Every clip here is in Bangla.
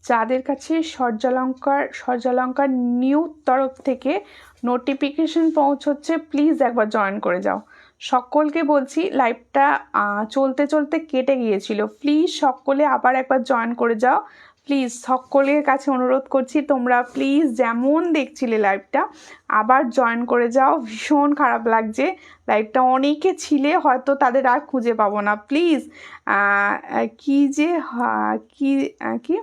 যাদের কাছে সূর্যালঙ্কার নিউ তরফ থেকে নোটিফিকেশন পৌঁছচ্ছে প্লিজ একবার জয়েন করে যাও। সকলকে বলছি লাইভটা চলতে চলতে কেটে গিয়েছিল, প্লিজ সকলে আবার একবার জয়েন করে যাও। প্লিজ সকলের কাছে অনুরোধ করছি তোমরা প্লিজ যেমন দেখছিলে লাইভটা আবার জয়েন করে যাও। ভীষণ খারাপ লাগছে, লাইভটা অনেকে ছিলে হয়তো তাদের আর খুঁজে পাবো না। প্লিজ কি যে কি কি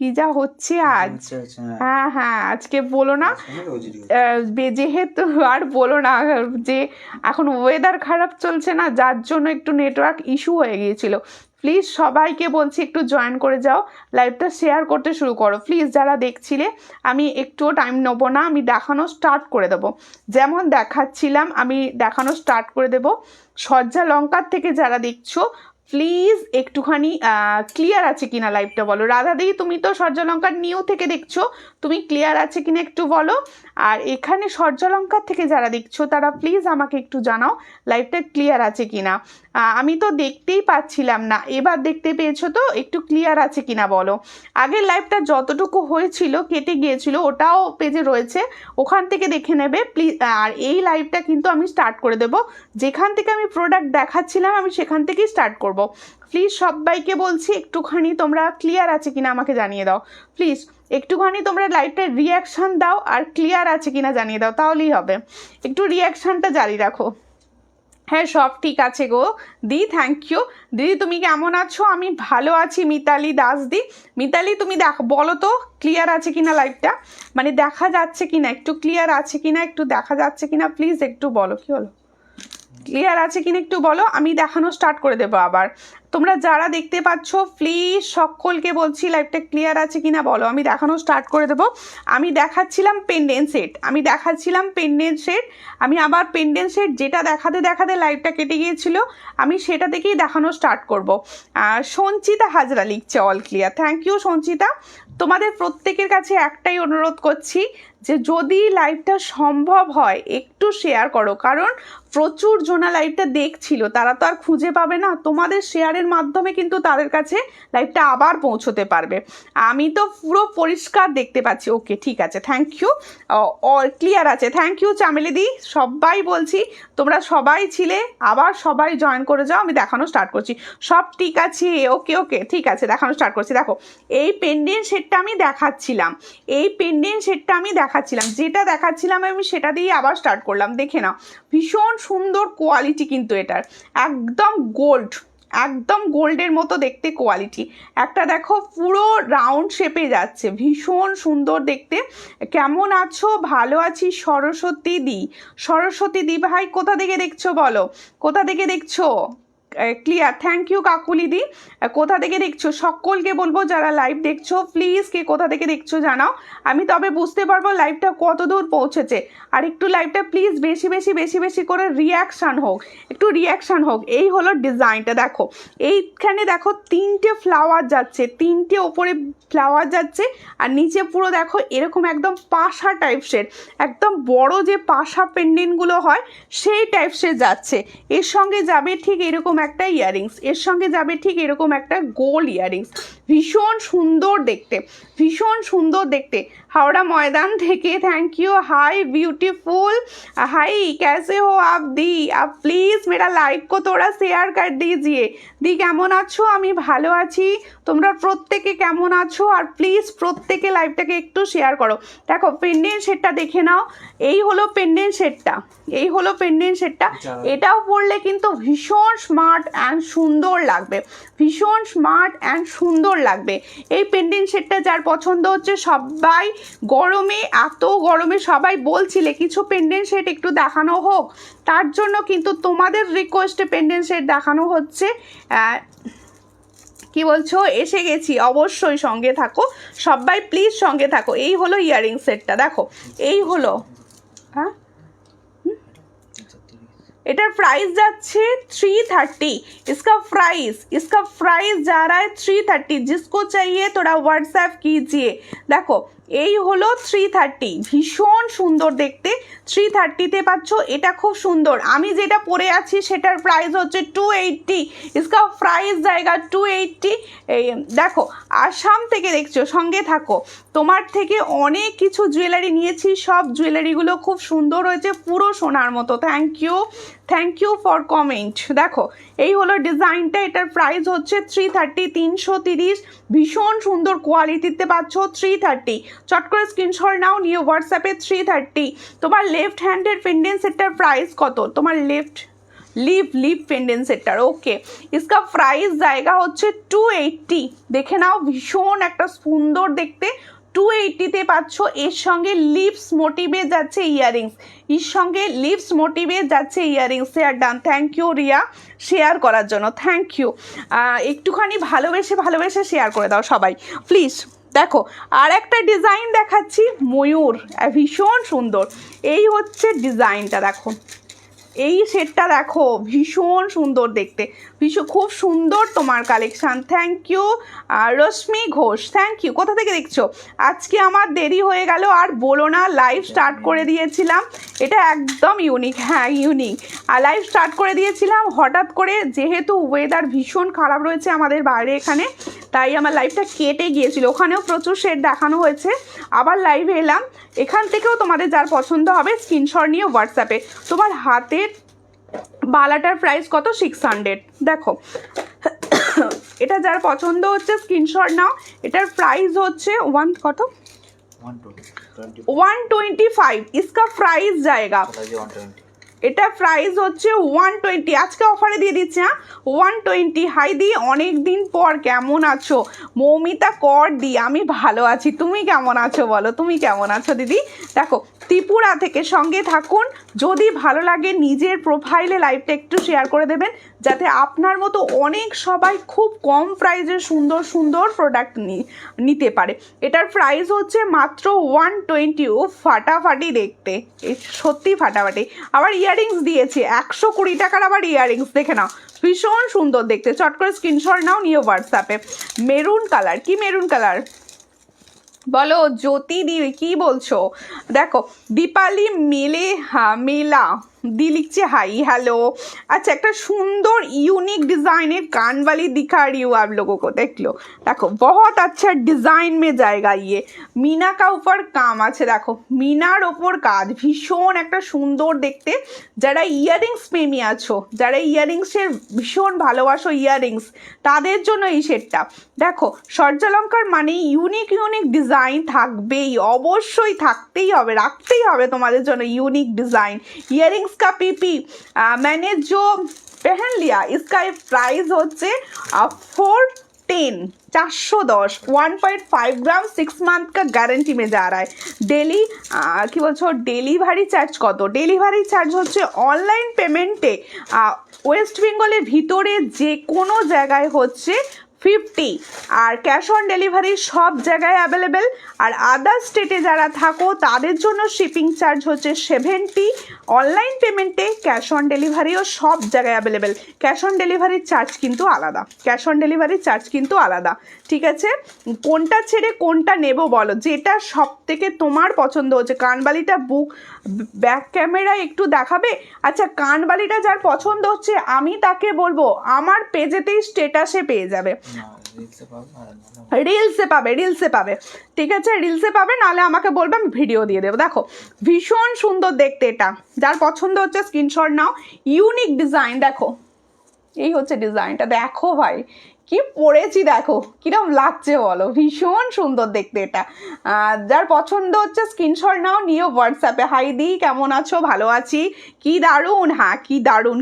কি যা হচ্ছে আজ, হ্যাঁ আজকে বলো না, যেহেতু আর বলো না যে এখন ওয়েদার খারাপ চলছে না, যার জন্য একটু নেটওয়ার্ক ইস্যু হয়ে গিয়েছিল। প্লিজ সবাইকে বলছি একটু জয়েন করে যাও, লাইভটা শেয়ার করতে শুরু করো প্লিজ। যারা দেখছিলে আমি একটুও টাইম নেবো না, আমি দেখানো স্টার্ট করে দেবো। যেমন দেখাচ্ছিলাম আমি দেখানো স্টার্ট করে দেবো। সূর্যালঙ্কার থেকে যারা দেখছো প্লিজ একটুখানি ক্লিয়ার আছে কিনা লাইভটা বলো। রাধাদি তুমি তো সূর্যালঙ্কার নিউ থেকে দেখছো, তুমি ক্লিয়ার আছে কিনা একটু বলো। আর এখানে সূর্যালঙ্কার থেকে যারা দেখছো তারা প্লিজ আমাকে একটু জানাও লাইভটা ক্লিয়ার আছে কিনা। আমি তো দেখতেই পাচ্ছিলাম না, এবার দেখতে পেয়েছো তো, একটু ক্লিয়ার আছে কিনা বলো। আগের লাইভটা যতটুকু হয়েছিল কেটে গিয়েছিল ওটাও পেজে রয়েছে, ওখান থেকে দেখে নেবে প্লিজ। আর এই লাইভটা কিন্তু আমি স্টার্ট করে দেবো, যেখান থেকে আমি প্রোডাক্ট দেখাচ্ছিলাম আমি সেখান থেকেই স্টার্ট করব। প্লিজ সবাইকে বলছি একটুখানি তোমরা ক্লিয়ার আছে কিনা আমাকে জানিয়ে দাও। প্লিজ একটুখানি তোমরা লাইভটার রিয়াকশান দাও আর ক্লিয়ার আছে কিনা জানিয়ে দাও, তাহলেই হবে। একটু রিয়াকশানটা জারি রাখো। হ্যাঁ সব ঠিক আছে গো দি, থ্যাংক ইউ। দিদি তুমি কেমন আছো? আমি ভালো আছি। মিতালি দাস দি, মিতালি তুমি বলো তো ক্লিয়ার আছে কিনা লাইভটা, মানে দেখা যাচ্ছে কিনা, একটু ক্লিয়ার আছে কিনা, একটু দেখা যাচ্ছে কিনা প্লিজ একটু বলো। কি হলো, ক্লিয়ার আছে কিনা একটু বলো, আমি দেখানো স্টার্ট করে দেবো আবার। তোমরা যারা দেখতে পাচ্ছ প্লিজ সকলকে বলছি লাইভটা ক্লিয়ার আছে কিনা বলো, আমি দেখানো স্টার্ট করে দেবো। আমি দেখাচ্ছিলাম পেন্ডেন্ট সেট, আমি আবার পেন্ডেন্ট সেট যেটা দেখাতে দেখাতে লাইভটা কেটে গিয়েছিল আমি সেটা থেকেই দেখানো স্টার্ট করব। সঞ্চিতা হাজরা লিখছে all clear, thank you Sanchita. তোমাদের প্রত্যেকের কাছে একটাই অনুরোধ করছি যে যদি লাইভটা সম্ভব হয় একটু শেয়ার করো, কারণ প্রচুর জনা লাইভটা দেখছিল, তারা তো আর খুঁজে পাবে না, তোমাদের শেয়ারের মাধ্যমে কিন্তু তাদের কাছে লাইভটা আবার পৌঁছতে পারবে। আমি তো পুরো পরিষ্কার দেখতে পাচ্ছি, ওকে ঠিক আছে, থ্যাংক ইউ, অল ক্লিয়ার আছে, থ্যাংক ইউ চামেলিদি। সবাই বলছি তোমরা সবাই ছিলে, আবার সবাই জয়েন করে যাও, আমি দেখানো স্টার্ট করছি। সব ঠিক আছে, ওকে ওকে ঠিক আছে, দেখানো স্টার্ট করছি। দেখো এই পেন্ডেন্ট সেটটা আমি দেখাচ্ছিলাম, যেটা দেখাচ্ছিলাম আমি সেটা দিয়ে আবার স্টার্ট করলাম। দেখে নাও ভীষণ সুন্দর কোয়ালিটি কিন্তু এটার, একদম গোল্ডের মতো দেখতে কোয়ালিটি। একটা দেখো পুরো রাউন্ড শেপে যাচ্ছে, ভীষণ সুন্দর দেখতে। কেমন আছো? ভালো আছি সরস্বতী দি ভাই, কোথা থেকে দেখছো বলো, কোথা থেকে দেখছো? ক্লিয়ার, থ্যাংক ইউ কাকুলিদি। কোথা থেকে দেখছো সকলকে বলবো, যারা লাইভ দেখছো প্লিজ কে কোথা থেকে দেখছো জানাও, আমি তবে বুঝতে পারবো লাইভটা কত দূর পৌঁছেছে। আর একটু লাইভটা প্লিজ বেশি বেশি করে রিয়াকশান হোক, এই হলো ডিজাইনটা। দেখো এইখানে দেখো তিনটে ফ্লাওয়ার যাচ্ছে, তিনটে ওপরে ফ্লাওয়ার যাচ্ছে, আর নিচে পুরো দেখো এরকম একদম পাশা টাইপসের, একদম বড় যে পাশা পেন্ডেন্টগুলো হয় সেই টাইপসের যাচ্ছে। এর সঙ্গে যাবে ঠিক এরকম একটা ইয়াররিংস, এর সঙ্গে যাবে ঠিক এরকম একটা গোল্ড ইয়াররিংস, ভীষণ সুন্দর দেখতে। हावड़ा मैदान থেকে थैंक यू। हाय ब्यूटीफुल, हाय कैसे हो आप दी? आप प्लीज़ मेरा लाइव को थोड़ा शेयर कर दीजिए। दी কেমন আছো? আমি ভালো আছি, তোমরা প্রত্যেকে কেমন আছো? আর প্লিজ প্রত্যেকে লাইভটাকে একটু শেয়ার করো। দেখো পেন্ডেন্ট সেটটা দেখে নাও, এই হলো পেন্ডেন্ট সেটটা, এটাও পরলে কিন্তু ভীষণ স্মার্ট অ্যান্ড সুন্দর লাগবে, এই পেন্ডেন্ট সেটটা যার পছন্দ হচ্ছে সবাই গরমে, এত গরমে সবাই বলছিলে কিছু পেন্ডেন্ট সেট একটু দেখানো হোক, তার জন্য কিন্তু তোমাদের রিকোয়েস্টে পেন্ডেন্ট সেট দেখানো হচ্ছে। কি বলছো? এসে গেছি, অবশ্যই সঙ্গে থাকো সবাই, প্লিজ সঙ্গে থাকো। এই হলো ইয়াররিং সেটটা, দেখো এই হলো, হ্যাঁ এটার प्राइस যাচ্ছে 330, इसका प्राइस जा रहा है 330। जिसको चाहिए थोड़ा व्हाट्सएप कीजिए। देखो এই হলো 330, ভীষণ সুন্দর দেখতে, 330-তে পাচ্ছ। এটা খুব সুন্দর, আমি যেটা পরে আছি সেটার প্রাইস হচ্ছে 280, इसका প্রাইস জায়গা 280। এই দেখো, আসাম থেকে দেখছো, সঙ্গে থাকো, তোমার থেকে অনেক কিছু জুয়েলারি নিয়েছি, সব জুয়েলারিগুলো খুব সুন্দর হয়েছে, পুরো সোনার মতো। Thank you for comment. দেখো এই হলো ডিজাইনটা, এটার প্রাইস হচ্ছে 330, 330, ভীষণ সুন্দর কোয়ালিটিতে পাচ্ছ 330। চট করে স্ক্রিনশট নাও, নিয়ে হোয়াটসঅ্যাপে 330। তোমার লেফট হ্যান্ডের পেন্ডেন্ট সেটটার প্রাইস কত? তোমার লেফট লিভ পেন্ডেন্ট সেটটার, ওকে, इसका প্রাইস জায়গা হচ্ছে 280। দেখে নাও, ভীষণ একটা সুন্দর দেখতে, 280-তে পাচ্ছ। এর সঙ্গে লিপস মোটিভে যাচ্ছে ইয়াররিংস, এর সঙ্গে লিপস মোটিভে যাচ্ছে earrings. Share done, thank you Riya share করার জন্য, থ্যাংক ইউ। একটুখানি ভালোবেসে শেয়ার করে দাও সবাই প্লিজ। দেখো আর একটা ডিজাইন দেখাচ্ছি, ময়ূর, ভীষণ সুন্দর। এই হচ্ছে ডিজাইনটা, দেখো এই সেটটা দেখো, ভীষণ সুন্দর দেখতে, খুব সুন্দর তোমার collection. Thank you Rashmi Ghosh, thank you. কোথা থেকে দেখছো? আজকে আমার দেরি হয়ে গেল, আর বলো না, লাইভ স্টার্ট করে দিয়েছিলাম, এটা একদম ইউনিক, হ্যাঁ ইউনিক। আর লাইভ স্টার্ট করে দিয়েছিলাম হঠাৎ করে, যেহেতু ওয়েদার ভীষণ খারাপ রয়েছে আমাদের বাইরে এখানে, তাই আমার লাইভটা কেটে গিয়েছিল, ওখানেও প্রচুর শেড দেখানো হয়েছে, আবার লাইভে এলাম। এখান থেকেও তোমাদের যার পছন্দ হবে স্ক্রিনশট নিয়ে হোয়াটসঅ্যাপে। তোমার হাতের বালাটার প্রাইস কত? 600। দেখো এটা যার পছন্দ হচ্ছে স্ক্রিনশট নাও, এটার প্রাইস হচ্ছে 125, इसका প্রাইস জায়গা, এটা প্রাইস হচ্ছে 120, আজকে অফারে দিয়ে দিচ্ছে, হ্যাঁ 120। হাই দি, অনেক দিন পর, কেমন আছো? মৌমিতা কর দি, আমি ভালো আছি, তুমি কেমন আছো বলো, তুমি কেমন আছো দিদি? দেখো ত্রিপুরা থেকে, সঙ্গে থাকুন, যদি ভালো লাগে নিজের প্রোফাইলে লাইভটা একটু শেয়ার করে দেবেন, যাতে আপনার মতো অনেক সবাই খুব কম প্রাইসে সুন্দর সুন্দর প্রোডাক্ট নিতে পারে। এটার প্রাইস হচ্ছে মাত্র 120। ও ফাটাফাটি দেখতে, সত্যি ফাটাফাটি। আবার ইয়াররিংস দিয়েছে 120 টাকার, আবার ইয়াররিংস দেখে নাও, ভীষণ সুন্দর দেখতে। চট করে স্ক্রিনশট নাও, নিয়ে হোয়াটসঅ্যাপে। মেরুন কালার, কি মেরুন কালার বলো? জ্যোতি দি কি বলছো? দেখো দীপালি মেলা দি লিখছে হাই হ্যালো। अच्छा একটা সুন্দর यूनिक डिजाइनर कान वाली दिखा रही हूँ आप लोगों को, देख लो। देखो बहुत अच्छा डिजाइन में जाएगा ये, मीना का ऊपर काम আছে, দেখো মিনার ওপর কাজ, ভীষণ একটা সুন্দর দেখতে। যারা ইয়াররিংস প্রেমী আছো, যারা ইয়াররিংসের ভীষণ ভালোবাসো ইয়াররিংস, তাদের জন্য এই সেটটা। দেখো সূর্যালঙ্কার মানে ইউনিক ডিজাইন থাকবেই, অবশ্যই থাকতেই হবে, রাখতেই হবে তোমাদের জন্য ইউনিক ডিজাইন। ইয়াররিংস का पीपी मैंने जो पहन लिया, इसका प्राइस होচ্ছে 410, 410, 1.5 ग्राम, 6 मंथ का गारंटी में जा रहा है। डेली কি বলছো, ডেলিভারি চার্জ কত? ডেলিভারি চার্জ হচ্ছে অনলাইন পেমেন্টে ওয়েস্ট বেঙ্গলের ভিতরে যে কোনো জায়গায় হচ্ছে 50, আর ক্যাশ অন ডেলিভারি সব জায়গায় অ্যাভেলেবেল। আর আদার স্টেটে যারা থাকো তাদের জন্য শিপিং চার্জ হচ্ছে 70। অনলাইন পেমেন্টে ক্যাশ অন ডেলিভারিও সব জায়গায় অ্যাভেলেবেল, ক্যাশ অন ডেলিভারির চার্জ কিন্তু আলাদা, ক্যাশ অন ডেলিভারির চার্জ কিন্তু আলাদা, ঠিক আছে? কোনটা ছেড়ে কোনটা নেব বলো, যেটা সব থেকে তোমার পছন্দ হচ্ছে। কানবালিটা ব্যাক ক্যামেরায় একটু দেখাবে? আচ্ছা কানবালিটা যার পছন্দ হচ্ছে আমি তাকে বলবো আমার পেজেতেই স্টেটাসে পেয়ে যাবে, রিলসে পাবে, ঠিক আছে? রিলসে পাবে, নাহলে আমাকে বলবে, আমি ভিডিও দিয়ে দেবো। দেখো ভীষণ সুন্দর দেখতে, এটা যার পছন্দ হচ্ছে স্ক্রিনশট নাও। ইউনিক ডিজাইন, দেখো এই হচ্ছে ডিজাইনটা, দেখো ভাই কি পরেছি, দেখো কিরম লাগছে বলো, ভীষণ সুন্দর দেখতে এটা। যার পছন্দ হচ্ছে স্ক্রিনশট নাও, নিয়ে হোয়াটসঅ্যাপে। হাই দি কেমন আছো? ভালো আছি। কি দারুণ, হ্যাঁ কি দারুণ,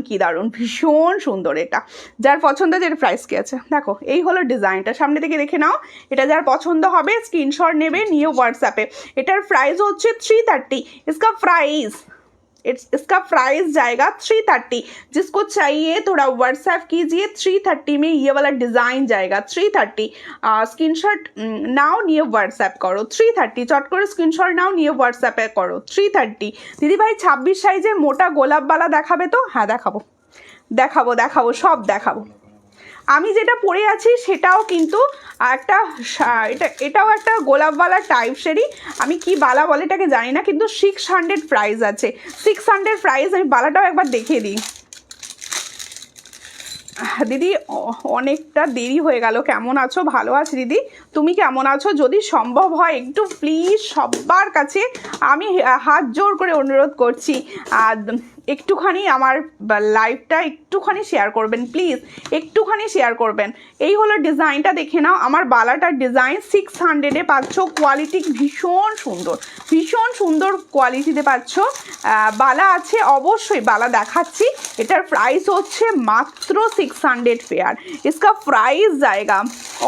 ভীষণ সুন্দর এটা। যার পছন্দ হচ্ছে, এর প্রাইস কি আছে দেখো, এই হলো ডিজাইনটা, সামনে থেকে দেখে নাও। এটা যার পছন্দ হবে স্ক্রিনশট নেবে, নিয়ে হোয়াটসঅ্যাপে। এটার প্রাইস হচ্ছে 330, इसका प्राइस जाएगा 330। जिसको चाहिए थोड़ा व्हाट्सएप कीजिए, 330 में ये वाला डिज़ाइन जाएगा 330। स्क्रीनशॉट नाउ নিয়ে হোয়াটসঅ্যাপ করো 330, চট করে স্ক্রিনশট নাও, নিয়ে হোয়াটসঅ্যাপে করো 330। দিদি ভাই 26 সাইজের মোটা গোলাপবালা দেখাবে তো? হ্যাঁ দেখাবো, সব দেখাবো। আমি যেটা পরে আছি সেটাও কিন্তু আর একটা এটাও একটা গোলাপওয়ালা টাইপ শাড়ি, আমি কি বালা বলে এটাকে জানি না, কিন্তু 600 প্রাইস আছে, 600 প্রাইস। আমি বালাটাও একবার দেখিয়ে দিই। দিদি অনেকটা দেরি হয়ে গেল, কেমন আছো? ভালো আছি দিদি, তুমি কেমন আছো? যদি সম্ভব হয় একটু প্লিজ সবার কাছে আমি হাত জোর করে অনুরোধ করছি, আর একটুখানি আমার লাইভটা একটুখানি শেয়ার করবেন প্লিজ, একটুখানি শেয়ার করবেন। এই হলো ডিজাইনটা, দেখে নাও আমার বালাটার ডিজাইন 600-এ পাচ্ছ, কোয়ালিটি ভীষণ সুন্দর, ভীষণ সুন্দর কোয়ালিটিতে পাচ্ছ। বালা আছে অবশ্যই, বালা দেখাচ্ছি। এটার প্রাইস হচ্ছে মাত্র 600 পেয়ার, इसका प्राइस जाएगा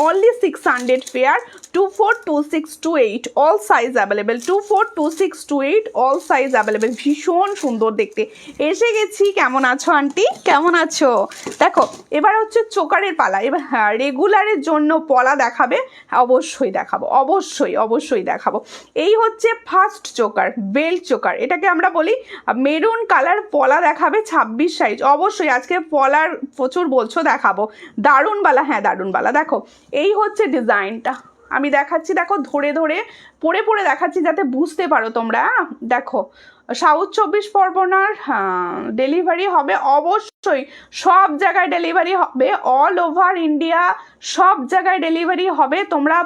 only 600 pair, 242628 all size available, 242628 all size available. ভীষণ সুন্দর দেখতে। এসে গেছি, কেমন আছো আন্টি, কেমন আছো? দেখো এবার হচ্ছে চোকারের পালা, এবার রেগুলারের জন্য পলা দেখাবে, অবশ্যই দেখাবো, অবশ্যই দেখাবো। এই হচ্ছে ফার্স্ট চোকার, বেল্ট চোকার, এটাকে আমরা বলি মেরুন কালার। পলা দেখাবে 26 সাইজ, অবশ্যই আজকে পলার প্রচুর বলছো, দেখাবো। দারুণ বালা, হ্যাঁ দারুণ বালা। দেখো এই হচ্ছে ডিজাইনটা, আমি দেখাচ্ছি, দেখো ধরে ধরে পরে দেখাচ্ছি যাতে বুঝতে পারো তোমরা। দেখো সাউথ 24 পরগনার ডেলিভারি হবে, অবশ্যই সব জায়গায় ডেলিভারি হবে, অল ওভার ইন্ডিয়া সব জায়গায় ডেলিভারি হবে। তোমরা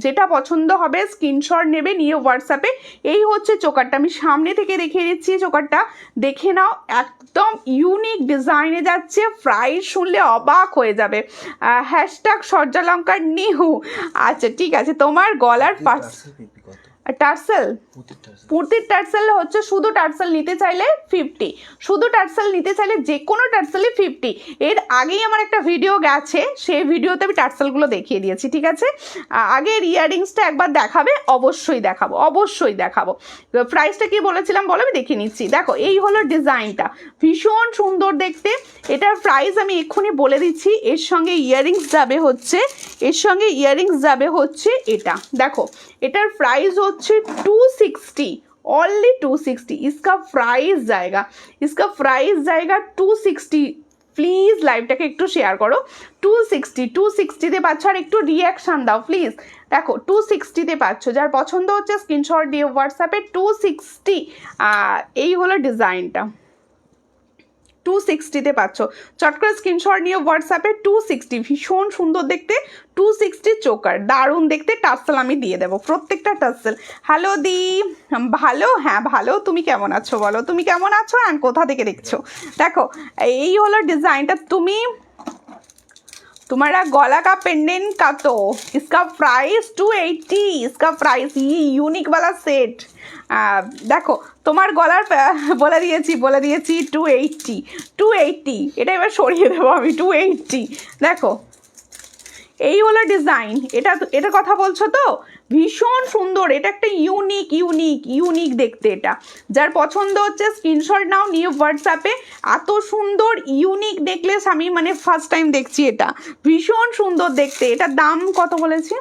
যেটা পছন্দ হবে স্ক্রিনশট নেবে, নিয়ে হোয়াটসঅ্যাপে। এই হচ্ছে চোকারটা, আমি সামনে থেকে দেখিয়ে দিচ্ছি, চোকারটা দেখে নাও, একদম ইউনিক ডিজাইনে যাচ্ছে। প্রাইস শুনলে অবাক হয়ে যাবে। Hashtag Suryalankar new. আচ্ছা ঠিক আছে, তোমার গলার টার্সেল, পুঁতির টার্সেল হচ্ছে শুধু টার্সেল নিতে চাইলে 50, শুধু টার্সেল নিতে চাইলে যে কোনো টার্সেলই 50। এর আগেই আমার একটা ভিডিও গেছে, সেই ভিডিওতে আমি টার্সেলগুলো দেখিয়ে দিয়েছি, ঠিক আছে? আগের ইয়াররিংসটা একবার দেখাবে, অবশ্যই দেখাবো। প্রাইসটা কি বলেছিলাম বলো, আমি দেখিয়ে নিচ্ছি। দেখো এই হলো ডিজাইনটা, ভীষণ সুন্দর দেখতে। এটার প্রাইস আমি এক্ষুনি বলে দিচ্ছি। এর সঙ্গে ইয়াররিংস যাবে হচ্ছে, এটা দেখো, এটার প্রাইস হচ্ছে 260, ओनली 260। इसका प्राइस जाएगा 260। প্লিজ লাইভটাকে একটু শেয়ার করো। 260-তে পাচ্ছ, আর একটু রিয়াকশান দাও প্লিজ। দেখো 260-তে পাচ্ছ, যার পছন্দ হচ্ছে স্ক্রিনশট দিয়ে হোয়াটসঅ্যাপে 260। এই হলো ডিজাইনটা, 260-তে পাচ্ছ, চট করে স্ক্রিনশট নিয়ে হোয়াটসঅ্যাপে। 260 ভীষণ সুন্দর দেখতে, 260 চোকার, দারুণ দেখতে। টার্সেল আমি দিয়ে দেবো, প্রত্যেকটা টার্সেল। হ্যালো দি, ভালো, হ্যাঁ ভালো, তুমি কেমন আছো বলো, তুমি কেমন আছো অ্যান্ড কোথা থেকে দেখছো? দেখো এই হলো ডিজাইনটা। तुम्हारा गला का पेंडेंट का तो इसका प्राइस 280, इसका प्राइस ये यूनिक वाला सेट। দেখো তোমার গলার বলে দিয়েছি 280, এটা এবার সরিয়ে দেবো আমি, 280। দেখো এই হলো ডিজাইন, এটা কথা বলছো তো, ভীষণ সুন্দর। এটা একটা ইউনিক দেখতে। এটা যার পছন্দ হচ্ছে স্ক্রিনশট নাও, নিয়ে হোয়াটসঅ্যাপে। এত সুন্দর ইউনিক নেকলেস আমি মানে ফার্স্ট টাইম দেখছি, এটা ভীষণ সুন্দর দেখতে। এটার দাম কত বলেছি?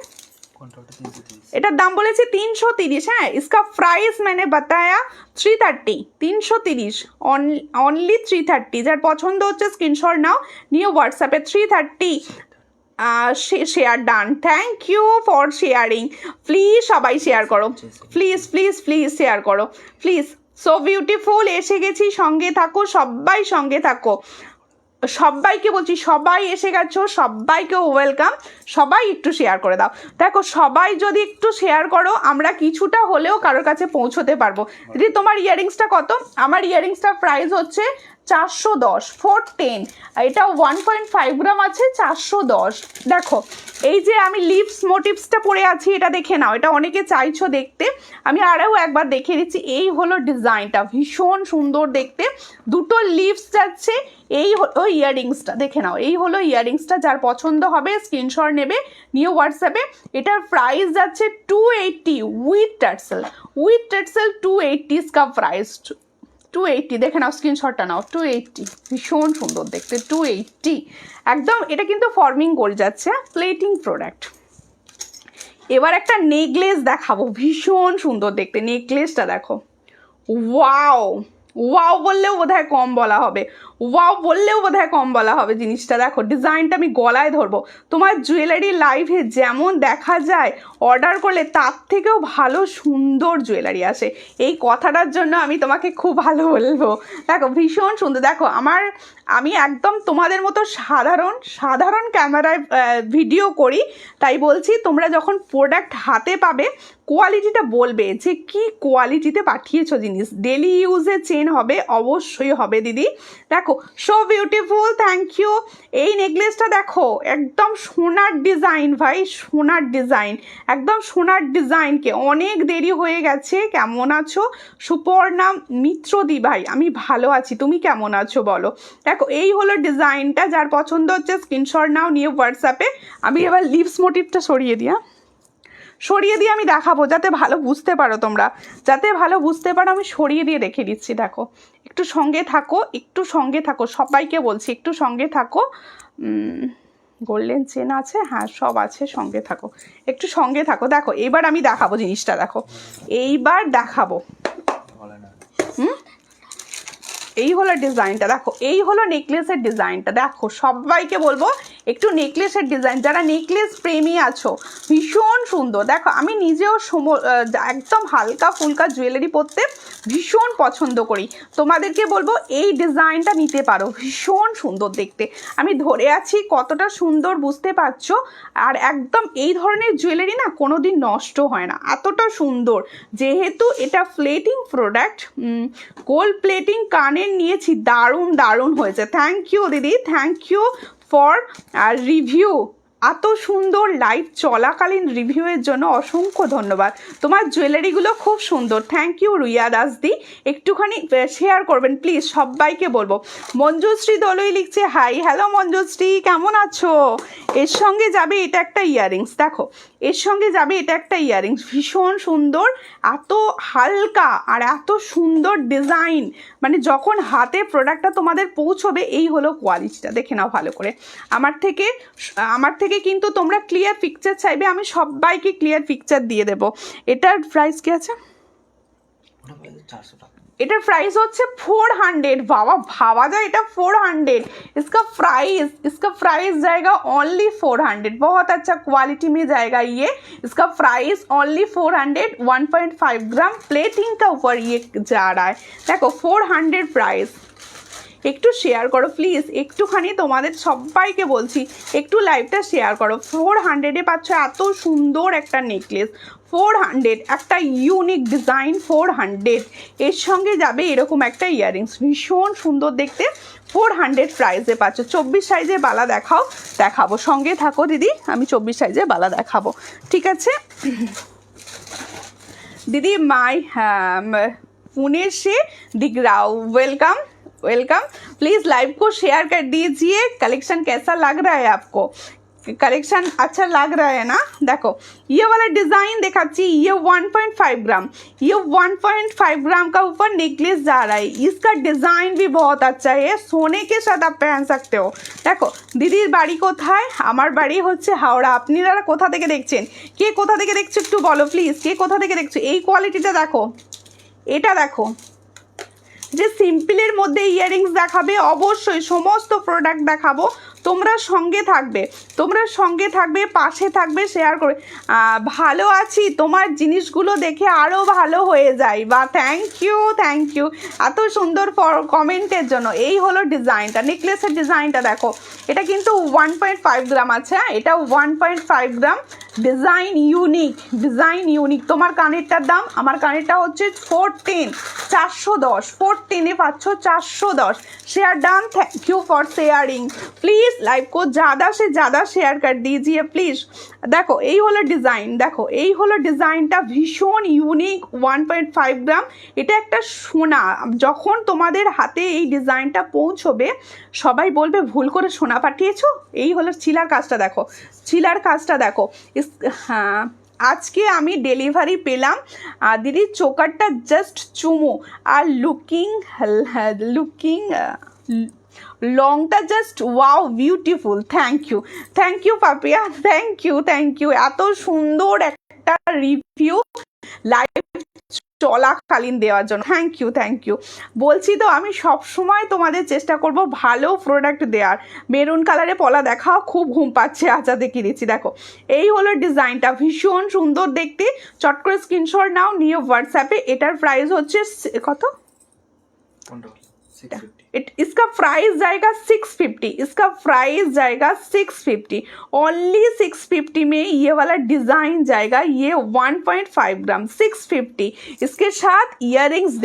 এটার দাম বলেছি 330। হ্যাঁ, इसका प्राइस मैंने बताया 330, 330 অনলি 330। যার পছন্দ হচ্ছে স্ক্রিনশট নাও, নিয়ে হোয়াটসঅ্যাপে 330। Share done, thank you for sharing. Please সবাই শেয়ার করো, প্লিজ শেয়ার করো প্লিজ। সো বিউটিফুল, এসে গেছি, সঙ্গে থাকো, সবাই সঙ্গে থাকো। সবাইকে বলছি, সবাই এসে গেছো, সবাইকে ওয়েলকাম। সবাই একটু শেয়ার করে দাও। দেখো সবাই যদি একটু শেয়ার করো, আমরা কিছুটা হলেও কারোর কাছে পৌঁছতে পারবো। দিদি তোমার ইয়াররিংসটা কত? আমার ইয়াররিংসটার প্রাইস হচ্ছে 410, 410। এটা 1.5 গ্রাম আছে, 410। দেখো এই যে আমি লিপস মোটিভসটা পরে আছি, এটা দেখে নাও, এটা অনেকে চাইছো দেখতে, আমি আরও একবার দেখিয়ে দিচ্ছি। এই হলো ডিজাইনটা, ভীষণ সুন্দর দেখতে, দুটো লিপস যাচ্ছে। এই হলো ইয়াররিংসটা, দেখে নাও, এই হলো ইয়াররিংসটা। যার পছন্দ হবে স্ক্রিনশট নেবে, নিয়ে হোয়াটসঅ্যাপে। এটার প্রাইস যাচ্ছে 280 উইথ টার্সেল, 280 इसका प्राइस 280। দেখে নাও, স্ক্রিনশটটা নাও, 280। ভীষণ সুন্দর দেখতে, 280 একদম। এটা কিন্তু ফর্মিং গোল্ড যাচ্ছে, প্লেটিং প্রোডাক্ট। এবার একটা নেকলেস দেখাবো, ভীষণ সুন্দর দেখতে নেকলেসটা। দেখো ওয়াও, ওয়াও বললেও বোধহয় কম বলা হবে, ওয়াও বললেও বোধহয় কম বলা হবে জিনিসটা। দেখো ডিজাইনটা আমি গলায় ধরবো, তোমার জুয়েলারি লাইভে যেমন দেখা যায় অর্ডার করলে তার থেকেও ভালো সুন্দর জুয়েলারি আসে, এই কথাটার জন্য আমি তোমাকে খুব ভালো বলবো। দেখো ভীষণ সুন্দর। দেখো আমি একদম তোমাদের মতো সাধারণ ক্যামেরায় ভিডিও করি, তাই বলছি তোমরা যখন প্রোডাক্ট হাতে পাবে কোয়ালিটিটা বলবে যে কি কোয়ালিটিতে পাঠিয়েছো জিনিস। ডেলি ইউজে চেন হবে, অবশ্যই হবে দিদি। দেখো সো বিউটিফুল, থ্যাংক ইউ। এই নেকলেসটা দেখো একদম সোনার ডিজাইন ভাই, সোনার ডিজাইন, একদম সোনার ডিজাইনকে। অনেক দেরি হয়ে গেছে। কেমন আছো সুপর্ণা মিত্রদি? ভাই আমি ভালো আছি, তুমি কেমন আছো বলো। দেখো এই হলো ডিজাইনটা, যার পছন্দ হচ্ছে স্ক্রিনশট নাও, নিয়ে হোয়াটসঅ্যাপে। আমি এবার লিপস মোটিভটা সরিয়ে দিয়ে আমি দেখাবো যাতে ভালো বুঝতে পারো তোমরা, যাতে ভালো বুঝতে পারো। আমি সরিয়ে দিয়ে রেখে দিচ্ছি। দেখো একটু সঙ্গে থাকো, সবাইকে বলছি একটু সঙ্গে থাকো। গোল্ডেন চেন আছে, হ্যাঁ সব আছে, সঙ্গে থাকো, একটু সঙ্গে থাকো। দেখো এবার আমি দেখাবো জিনিসটা, দেখো এইবার দেখাবো। এই হলো ডিজাইনটা, দেখো এই হলো নেকলেসের ডিজাইনটা। দেখো সবাইকে বলবো একটু নেকলেসের ডিজাইন, যারা নেকলেস প্রেমী আছো ভীষণ সুন্দর। দেখো আমি নিজেও একদম হালকা ফুলকা জুয়েলারি পরতে ভীষণ পছন্দ করি, তোমাদেরকে বলবো এই ডিজাইনটা নিতে পারো, ভীষণ সুন্দর দেখতে। আমি ধরে আছি কতটা সুন্দর বুঝতে পারছো। আর একদম এই ধরনের জুয়েলারি না কোনোদিন নষ্ট হয় না, এতটা সুন্দর। যেহেতু এটা প্লেটিং প্রোডাক্ট, গোল্ড প্লেটিং কানের নিয়েছি, দারুণ হয়েছে। থ্যাংক ইউ দিদি, থ্যাংক ইউ ফর রিভিউ। এত সুন্দর লাইভ চলাকালীন রিভিউয়ের জন্য অসংখ্য ধন্যবাদ। তোমার জুয়েলারিগুলো খুব সুন্দর, থ্যাংক ইউ রুইয়া দাসদি। একটুখানি শেয়ার করবেন প্লিজ, সবাইকে বলবো। মঞ্জুশ্রী দলুই লিখছে হাই, হ্যালো মঞ্জুশ্রী কেমন আছো। এর সঙ্গে যাবে এটা একটা ইয়াররিংস, দেখো এর সঙ্গে যাবে এটা একটা ইয়াররিংস, ভীষণ সুন্দর, এত হালকা আর এত সুন্দর ডিজাইন। মানে যখন হাতে প্রোডাক্টটা তোমাদের পৌঁছবে, এই হলো কোয়ালিটিটা, দেখে নাও ভালো করে। আমার থেকে কিন্তু তোমরা ক্লিয়ার পিকচার চাইবে, আমি সবাইকে ক্লিয়ার পিকচার দিয়ে দেবো। এটার প্রাইস কি আছে? এটার প্রাইস হচ্ছে 400। বাবা ভাবা যায় এটা 400। इसका प्राइस जाएगा ओनली 400। बहुत अच्छा क्वालिटी में जाएगा ये। इसका प्राइस ओनली 400। 1.5 ग्राम प्लेटिंग का ऊपर ये जा रहा है। देखो 400 प्राइस। একটু শেয়ার করো প্লিজ, একটুখানি তোমাদের সবাইকে বলছি একটু লাইভটা শেয়ার করো। 400-এ পাচ্ছ এত সুন্দর একটা নেকলেস, 400 একটা ইউনিক ডিজাইন, 400 এর সঙ্গে যাবে এরকম একটা ইয়াররিংস, ভীষণ সুন্দর দেখতে। 400 প্রাইসে পাচ্ছ। 24 সাইজে বালা দেখাবো, সঙ্গে থাকো দিদি, আমি 24 সাইজে বালা দেখাবো, ঠিক আছে দিদি। पुणे से दिख रहा हूँ, वेलकम। प्लीज़ लाइव को शेयर कर दीजिए। कलेक्शन कैसा लग रहा है आपको? कलेक्शन अच्छा लग रहा है ना। देखो ये वाला डिज़ाइन दिखाती, ये 1.5 ग्राम, ये 1.5 ग्राम का ऊपर नेकलेस जा रहा है। इसका डिज़ाइन भी बहुत अच्छा है, सोने के साथ आप पहन सकते हो। देखो দিদির বাড়ি কোথায়? আমার বাড়ি হচ্ছে হাওড়া। আপনারা কোথা থেকে দেখছেন, কে কোথা থেকে দেখছো একটু বলো প্লিজ, কে কোথা থেকে দেখছো। এই কোয়ালিটিটা দেখো, এটা দেখো, যে সিম্পলের মধ্যে ইয়াররিংস দেখাবে, অবশ্যই সমস্ত প্রোডাক্ট দেখাবো। তোমরা সঙ্গে থাকবে, পাশে থাকবে, শেয়ার করে। ভালো আছি, তোমার জিনিসগুলো দেখে আরও ভালো হয়ে যায়। বা থ্যাংক ইউ এত সুন্দর কমেন্টের জন্য। এই হলো ডিজাইনটা, নেকলেসের ডিজাইনটা দেখো। এটা কিন্তু 1.5 গ্রাম আছে, এটা 1.5 গ্রাম। Design unique. তোমার কানেরটার দাম, আমার কানেরটা হচ্ছে 410, 410-এ পাচ্ছ 410। Share done, thank you for sharing. Please live को ज़्यादा से ज़्यादा शेयर कर दीजिए प्लीज़। देखो এই হলো ডিজাইন, দেখো এই হলো ডিজাইনটা, ভীষণ ইউনিক। 1.5 গ্রাম, এটা একটা সোনা। যখন তোমাদের হাতে এই ডিজাইনটা পৌঁছবে সবাই বলবে ভুল করে সোনা পাঠিয়েছো। এই হলো চিলার কাজটা দেখো। হ্যাঁ আজকে আমি ডেলিভারি পেলাম দিদি, চোকারটা জাস্ট চুমু, আর লুকিং লংটা just wow beautiful. Thank you Papiya, thank you. এত সুন্দর একটা রিভিউ লাইভ চলাকালীন দেওয়ার জন্য থ্যাংক ইউ বলছি তো আমি সব সময় তোমাদের চেষ্টা করব ভালো প্রোডাক্ট দেওয়ার। মেরুন কালারে পলা দেখাও, খুব ঘুম পাচ্ছে, আচ্ছা দেখিয়ে দিচ্ছি। দেখো এই হলো ডিজাইনটা, ভীষণ সুন্দর দেখতে। চট করে স্ক্রিনশট নাও, নিয়ে হোয়াটসঅ্যাপে। এটার প্রাইস হচ্ছে কত? इसका प्राइस जाएगा 650, इसका प्राइस जाएगा 650, ओनली 650 में ये वाला डिज़ाइन जाएगा। ये 1.5 ग्राम 650। इसके साथ इयररिंग्स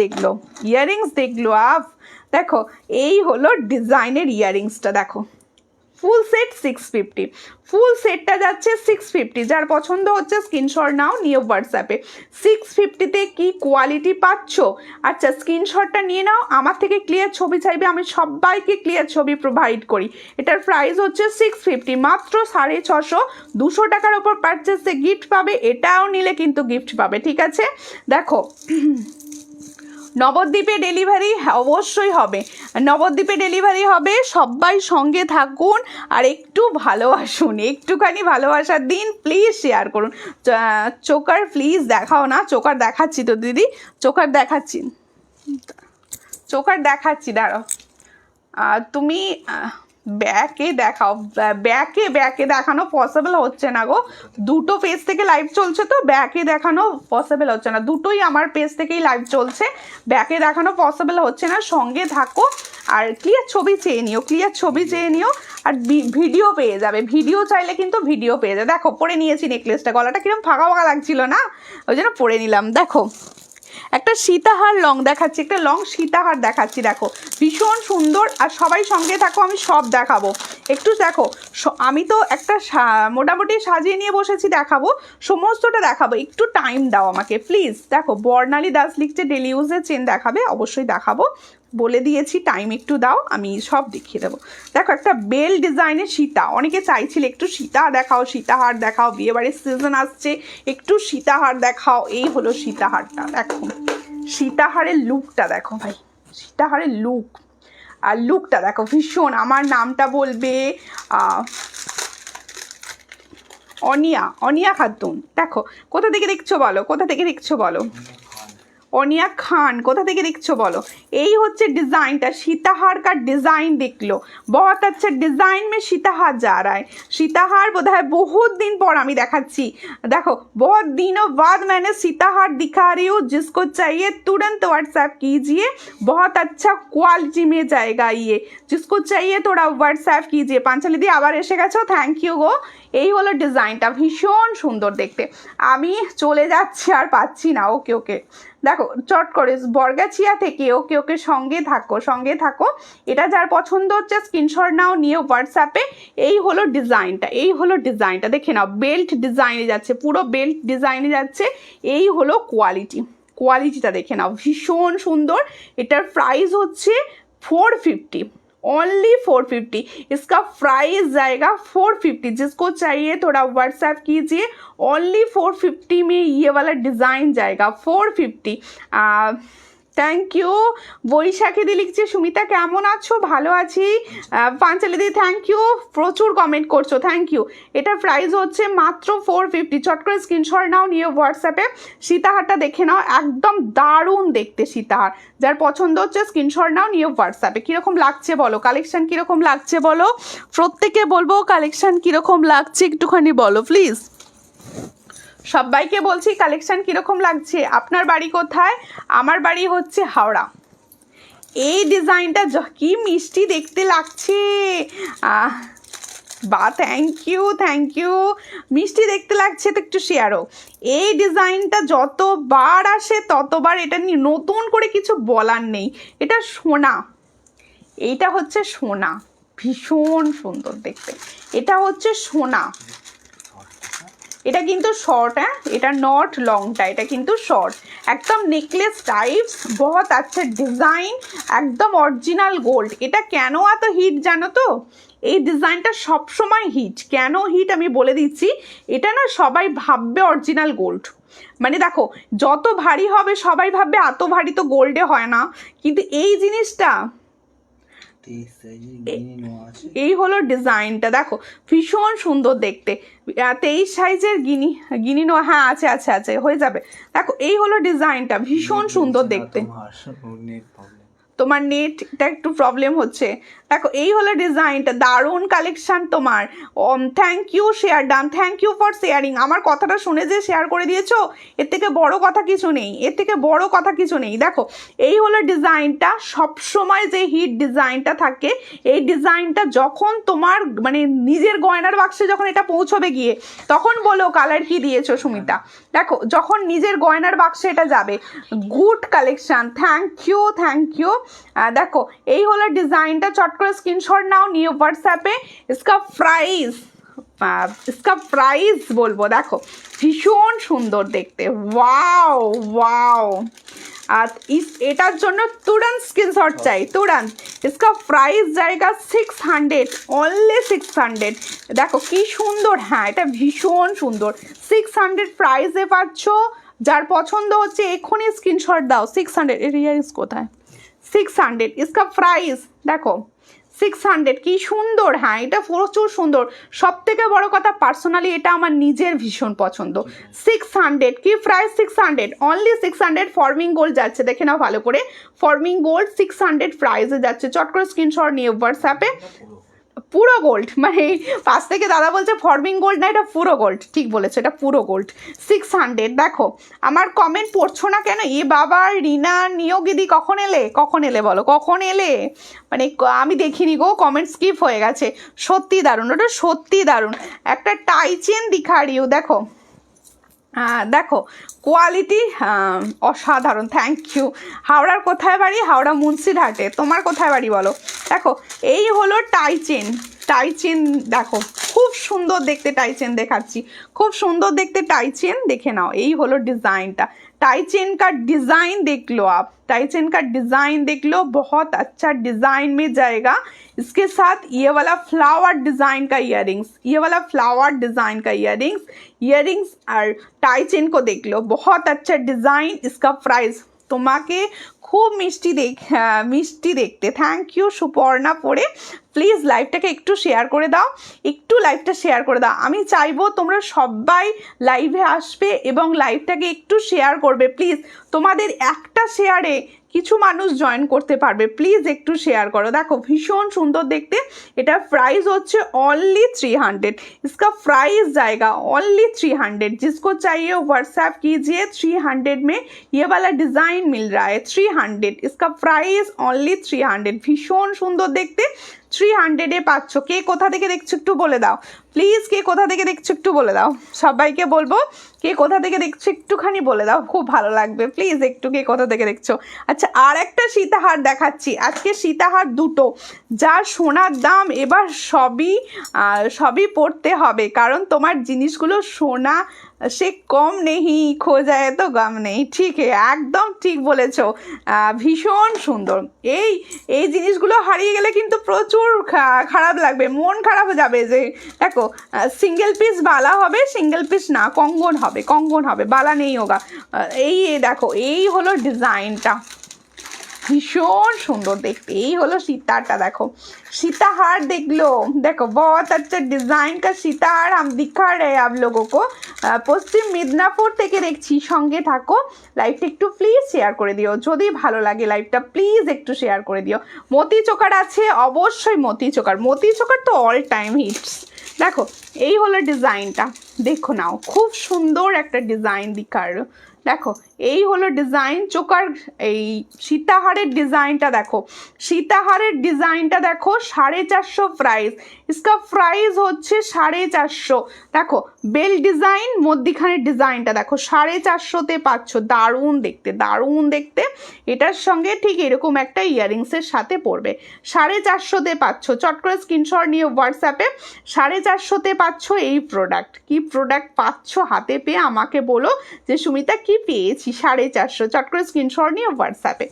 देख लो आप। देखो यही हलो डिजाइनर इयररिंग्सटा, देखो ফুল সেট 650, ফুল সেটটা যাচ্ছে 650। যার পছন্দ হচ্ছে স্ক্রিনশট নাও, নিয়ে হোয়াটসঅ্যাপে। 650তে কি কোয়ালিটি পাচ্ছ? আচ্ছা স্ক্রিনশটটা নিয়ে নাও। আমার থেকে ক্লিয়ার ছবি চাইবে, আমি সবাইকে ক্লিয়ার ছবি প্রোভাইড করি। এটার প্রাইস হচ্ছে 650, মাত্র 650। 200 টাকার ওপর পারচেসে গিফট পাবে, এটাও নিলে কিন্তু গিফট পাবে, ঠিক আছে? দেখো নবদ্বীপে ডেলিভারি অবশ্যই হবে, নবদ্বীপে ডেলিভারি হবে। সবাই সঙ্গে থাকুন আর একটু ভালোবাসুন, একটুখানি ভালোবাসার দিন, প্লিজ শেয়ার করুন। চোকার প্লিজ দেখাও না, চোকার দেখাচ্ছি তো দিদি, চোকার দেখাচ্ছি দাঁড়াও। তুমি ব্যাকে দেখাও, ব্যাকে দেখানো পসিবল হচ্ছে না গো, দুটো পেজ থেকে লাইভ চলছে তো ব্যাকে দেখানো পসিবল হচ্ছে না। দুটোই আমার পেজ থেকেই লাইভ চলছে, ব্যাকে দেখানো পসিবল হচ্ছে না। সঙ্গে থাকো আর ক্লিয়ার ছবি চেয়ে নিও, আর ভিডিও পেয়ে যাবে। ভিডিও চাইলে কিন্তু ভিডিও পেয়ে যাবে। দেখো পরে নিয়েছি নেকলেসটা, গলাটা কিরকম ফাঁকা ফাঁকা লাগছিল না, ওই জন্য পরে নিলাম। দেখো একটা সীতাহার লং দেখাচ্ছি, একটা লং সীতাহার দেখাচ্ছি, দেখো ভীষণ সুন্দর। আর সবাই সঙ্গে থাকো, আমি সব দেখাবো। একটু দেখো, আমি তো একটা মোটামুটি সাজিয়ে নিয়ে বসেছি, দেখাবো সমস্তটা দেখাবো, একটু টাইম দাও আমাকে প্লিজ। দেখো বর্ণালী দাস লিখছে ডেলি ইউজের চেন দেখাবে, অবশ্যই দেখাবো, বলে দিয়েছি, টাইম একটু দাও, আমি সব দেখিয়ে দেবো। দেখো একটা বেল ডিজাইনের সীতা, অনেকে চাইছিলে একটু সীতা দেখাও, সীতাহার দেখাও, বিয়েবাড়ির সিজন আসছে, একটু সীতাহার দেখাও। এই হলো সীতাহারটা, দেখো সীতাহারের লুকটা দেখো ভাই, সীতাহারের লুক আর লুকটা দেখো ভীষণ। আমার নামটা বলবে অনিয়া খাতুন। দেখো কোথা থেকে দেখছো বলো, অনিয়া খান কোথা থেকে দেখছো বলো। এই হচ্ছে ডিজাইনটা, সীতাহার का डिजाइन देख लो, बहुत अच्छा डिजाइन में सीताहार जा रहा है। सीताहार বোধহয় बहुत दिन পর আমি দেখাচ্ছি। দেখো बहुत दिनों बाद मैंने सीताहार दिखा रही हूँ, जिसको चाहिए तुरंत व्हाट्सएप कीजिए, बहुत अच्छा क्वालिटी में जाएगा ये, जिसको चाहिए थोड़ा व्हाट्सएप कीजिए। পাঞ্চালি দি আবার এসে গেছো, থ্যাংক ইউ গো। এই হলো ডিজাইনটা, ভীষণ সুন্দর দেখতে। আমি চলে যাচ্ছি আর পাচ্ছি না। ওকে দেখো চট করে বর্গাছিয়া থেকে, ওকে সঙ্গে থাকো। এটা যার পছন্দ হচ্ছে স্ক্রিনশট নাও, নিয়ে হোয়াটসঅ্যাপে। এই হলো ডিজাইনটা দেখে নাও, বেল্ট ডিজাইনে যাচ্ছে, পুরো বেল্ট ডিজাইনে যাচ্ছে। এই হলো কোয়ালিটিটা দেখে নাও, ভীষণ সুন্দর। এটার প্রাইস হচ্ছে 450, ओनली 450। इसका प्राइस जाएगा 450, जिसको चाहिए थोड़ा व्हाट्सएप कीजिए। ओनली 450 में ये वाला डिज़ाइन जाएगा 450। Thank you. বৈশাখী দি লিখছে সুমিতা কেমন আছো? ভালো আছি। পাঞ্চালি দি থ্যাংক ইউ, প্রচুর কমেন্ট করছো, থ্যাংক ইউ। এটার প্রাইস হচ্ছে মাত্র 450। চট করে স্ক্রিনশট নাও, নিয়ে হোয়াটসঅ্যাপে। সীতাহারটা দেখে নাও, একদম দারুণ দেখতে সীতাহার। যার পছন্দ হচ্ছে স্ক্রিনশট নাও, নিয়ে হোয়াটসঅ্যাপে। কীরকম লাগছে বলো, কালেকশান কীরকম লাগছে বলো, প্রত্যেকে বলবো কালেকশান কীরকম লাগছে একটুখানি বলো প্লিজ। সবাইকে বলছি কালেকশান কীরকম লাগছে। আপনার বাড়ি কোথায়? আমার বাড়ি হচ্ছে হাওড়া। এই ডিজাইনটা কি মিষ্টি দেখতে লাগছে, বা থ্যাংক ইউ, মিষ্টি দেখতে লাগছে তো একটু শেয়ারও। এই ডিজাইনটা যতবার আসে ততবার এটা নিয়ে নতুন করে কিছু বলার নেই। এটা সোনা, এইটা হচ্ছে সোনা, ভীষণ সুন্দর দেখতে। এটা হচ্ছে সোনা, এটা কিন্তু শর্ট, হ্যাঁ এটা নট লংটা, এটা কিন্তু শর্ট, একদম নেকলেস টাইপস, বহুত আচ্ছা ডিজাইন, একদম অরিজিনাল গোল্ড। এটা কেন এত হিট জানো তো? এই ডিজাইনটা সবসময় হিট। কেন হিট আমি বলে দিচ্ছি। এটা না সবাই ভাববে অরিজিনাল গোল্ড, মানে দেখো যত ভারী হবে সবাই ভাববে এত ভারী তো গোল্ডে হয় না, কিন্তু এই জিনিসটা এই হলো ডিজাইনটা, দেখো ভীষণ সুন্দর দেখতে। 23 সাইজের গিনি নোয়া, হ্যাঁ আছে আছে আছে, হয়ে যাবে। দেখো এই হলো ডিজাইনটা, ভীষণ সুন্দর দেখতে। তোমার নেটটা একটু প্রবলেম হচ্ছে। দেখো এই হলো ডিজাইনটা, দারুণ কালেকশন তোমার। Thank you share done, thank you for sharing. আমার কথাটা শুনে যে শেয়ার করে দিয়েছো, এর থেকে বড় কথা কিছু নেই, এর থেকে বড় কথা কিছু নেই। দেখো এই হলো ডিজাইনটা, সবসময় যে হিট ডিজাইনটা থাকে, এই ডিজাইনটা যখন তোমার মানে নিজের গয়নার বাক্সে যখন এটা পৌঁছবে গিয়ে, তখন বলো কালার কি দিয়েছো সুমিতা। দেখো যখন নিজের গয়নার বাক্সে এটা যাবে, good collection, thank you thank you. দেখো এই হলো ডিজাইনটা, চট করে স্ক্রিনশট নাও, নিয়ে হোয়াটসঅ্যাপে इसका प्राइस বলবো। দেখো ভীষণ সুন্দর দেখতে, ওয়াও ওয়াও। আর এটার জন্য তুরন্ত স্ক্রিনশট চাই, তুরন্ত। इसका प्राइस जाएगा 600, অনলি 600। দেখো কি সুন্দর, হ্যাঁ এটা ভীষণ সুন্দর। 600 প্রাইসে পাচ্ছ, যার পছন্দ হচ্ছে এক্ষুনি স্ক্রিনশট দাও। 600 এর ইয়ারিংস কোথায়? 600 इसका प्राइस দেখো 600, কি সুন্দর। হ্যাঁ এটা প্রচুর সুন্দর, সব থেকে বড় কথা পার্সোনালি এটা আমার নিজের ভীষণ পছন্দ। 600 কি প্রাইস? 600, অনলি 600। ফর্মিং গোল্ড যাচ্ছে, দেখে নাও ভালো করে, ফর্মিং গোল্ড 600 প্রাইসে যাচ্ছে। চট করে স্ক্রিনশট নিয়ে হোয়াটসঅ্যাপে। পুরো গোল্ড, মানে পাশ থেকে দাদা বলছে ফর্মিং গোল্ড না, এটা পুরো গোল্ড, ঠিক বলেছে, এটা পুরো গোল্ড। 600। দেখো আমার কমেন্ট পড়ছো না কেন? এ বাবা রিনা নিয়োগিদি কখন এলে, কখন এলে বলো, কখন এলে? মানে আমি দেখিনি গো, কমেন্ট স্কিপ হয়ে গেছে। সত্যি দারুণ, ওটা সত্যি দারুণ। একটা টাই চেন দিখা রিও, দেখো দেখো কোয়ালিটি অসাধারণ, থ্যাংক ইউ। হাওড়ার কোথায় বাড়ি? হাওড়া মুন্সিরহাটে। তোমার কোথায় বাড়ি বলো? দেখো এই হলো টাই চেন, টাই চেন দেখো খুব সুন্দর দেখতে, টাই চেন দেখাচ্ছি, খুব সুন্দর দেখতে টাই চেন, দেখে নাও। এই হলো ডিज़ाइनটা, टाई चेन का डिज़ाइन देख लो आप, टाई चेन का डिज़ाइन देख लो, बहुत अच्छा डिज़ाइन में जाएगा। इसके साथ ये वाला फ्लावर डिज़ाइन का इयररिंग्स, ये वाला फ्लावर डिज़ाइन का इयररिंग्स और टाई चेन को देख लो, बहुत अच्छा डिज़ाइन। इसका प्राइस তোমাকে খুব মিষ্টি দেখতে। থ্যাংক ইউ সুপর্ণা পড়ে। প্লিজ লাইভটাকে একটু শেয়ার করে দাও, একটু লাইভটা শেয়ার করে দাও। আমি চাইবো তোমরা সবাই লাইভে আসবে এবং লাইভটাকে একটু শেয়ার করবে প্লিজ। তোমাদের একটা শেয়ারে কিছু মানুষ জয়েন করতে পারবে, প্লিজ একটু শেয়ার করো। দেখো ভীষণ সুন্দর দেখতে, এটার প্রাইস হচ্ছে অনলি 300। इसका प्राइस जाएगा ओनली 300। जिसको चाहिए व्हाट्सएप कीजिए। 300 में ये वाला डिज़ाइन मिल रहा है, 300। इसका प्राइस ओनली 300। ভীষণ সুন্দর দেখতে, 300-এ পাচ্ছ। কে কোথা থেকে দেখছো একটু বলে দাও প্লিজ, কে কোথা থেকে দেখছো একটু বলে দাও, সবাইকে বলবো কে কোথা থেকে দেখছো একটুখানি বলে দাও, খুব ভালো লাগবে প্লিজ একটু, কে কোথা থেকে দেখছো। আচ্ছা আর একটা সীতাহার দেখাচ্ছি আজকে, সীতাহার দুটো, যা সোনার দাম এবার সবই পড়তে হবে, কারণ তোমার জিনিসগুলো সোনা সে কম নেই, খো যায় তো গম নেই। ঠিক একদম ঠিক বলেছ, ভীষণ সুন্দর। এই জিনিসগুলো হারিয়ে গেলে কিন্তু প্রচুর খারাপ লাগবে, মন খারাপ হয়ে যাবে। যে দেখো সিঙ্গেল পিস বালা হবে, সিঙ্গেল পিস না কঙ্গন হবে, বালা নেই হোগা। এই দেখো এই হলো ডিজাইনটা, ভীষণ সুন্দর দেখতে। এই হলো সীতাহারটা, দেখো সীতাহার দেখলো, দেখো बहुत अच्छा डिज़ाइन का সীতাহার हम दिखा रहे हैं आप लोगों को। পশ্চিম মিদনাপুর থেকে দেখছি, সঙ্গে থাকো। লাইভটা একটু প্লিজ শেয়ার করে দিও, যদি ভালো লাগে লাইভটা প্লিজ একটু শেয়ার করে দিও। মতি চোকার আছে অবশ্যই, মতি চোকার তো অল টাইম হিটস। দেখো এই হলো ডিজাইনটা, দেখো নাও খুব সুন্দর একটা ডিজাইন দিকার। দেখো এই হলো ডিজাইন চোকার, এই সীতাহারের ডিজাইনটা দেখো, সীতাহারের ডিজাইনটা দেখো 450 প্রাইস। इसका প্রাইস হচ্ছে 450। দেখো বেল ডিজাইন, মধ্যিখানের ডিজাইনটা দেখো 450-তে পাচ্ছ, দারুণ দেখতে। এটার সঙ্গে ঠিক এরকম একটা ইয়ারিংসের সাথে পড়বে, 450-তে পাচ্ছ। চট করে স্ক্রিনশট নিয়ে হোয়াটসঅ্যাপে 450-তে পাচ্ছ এই প্রোডাক্ট। কি প্রোডাক্ট পাচ্ছ হাতে পেয়ে আমাকে বলো যে সুমিতা কি পেয়েছি। 450, চট করে স্ক্রিনশট নিয়ে হোয়াটসঅ্যাপে।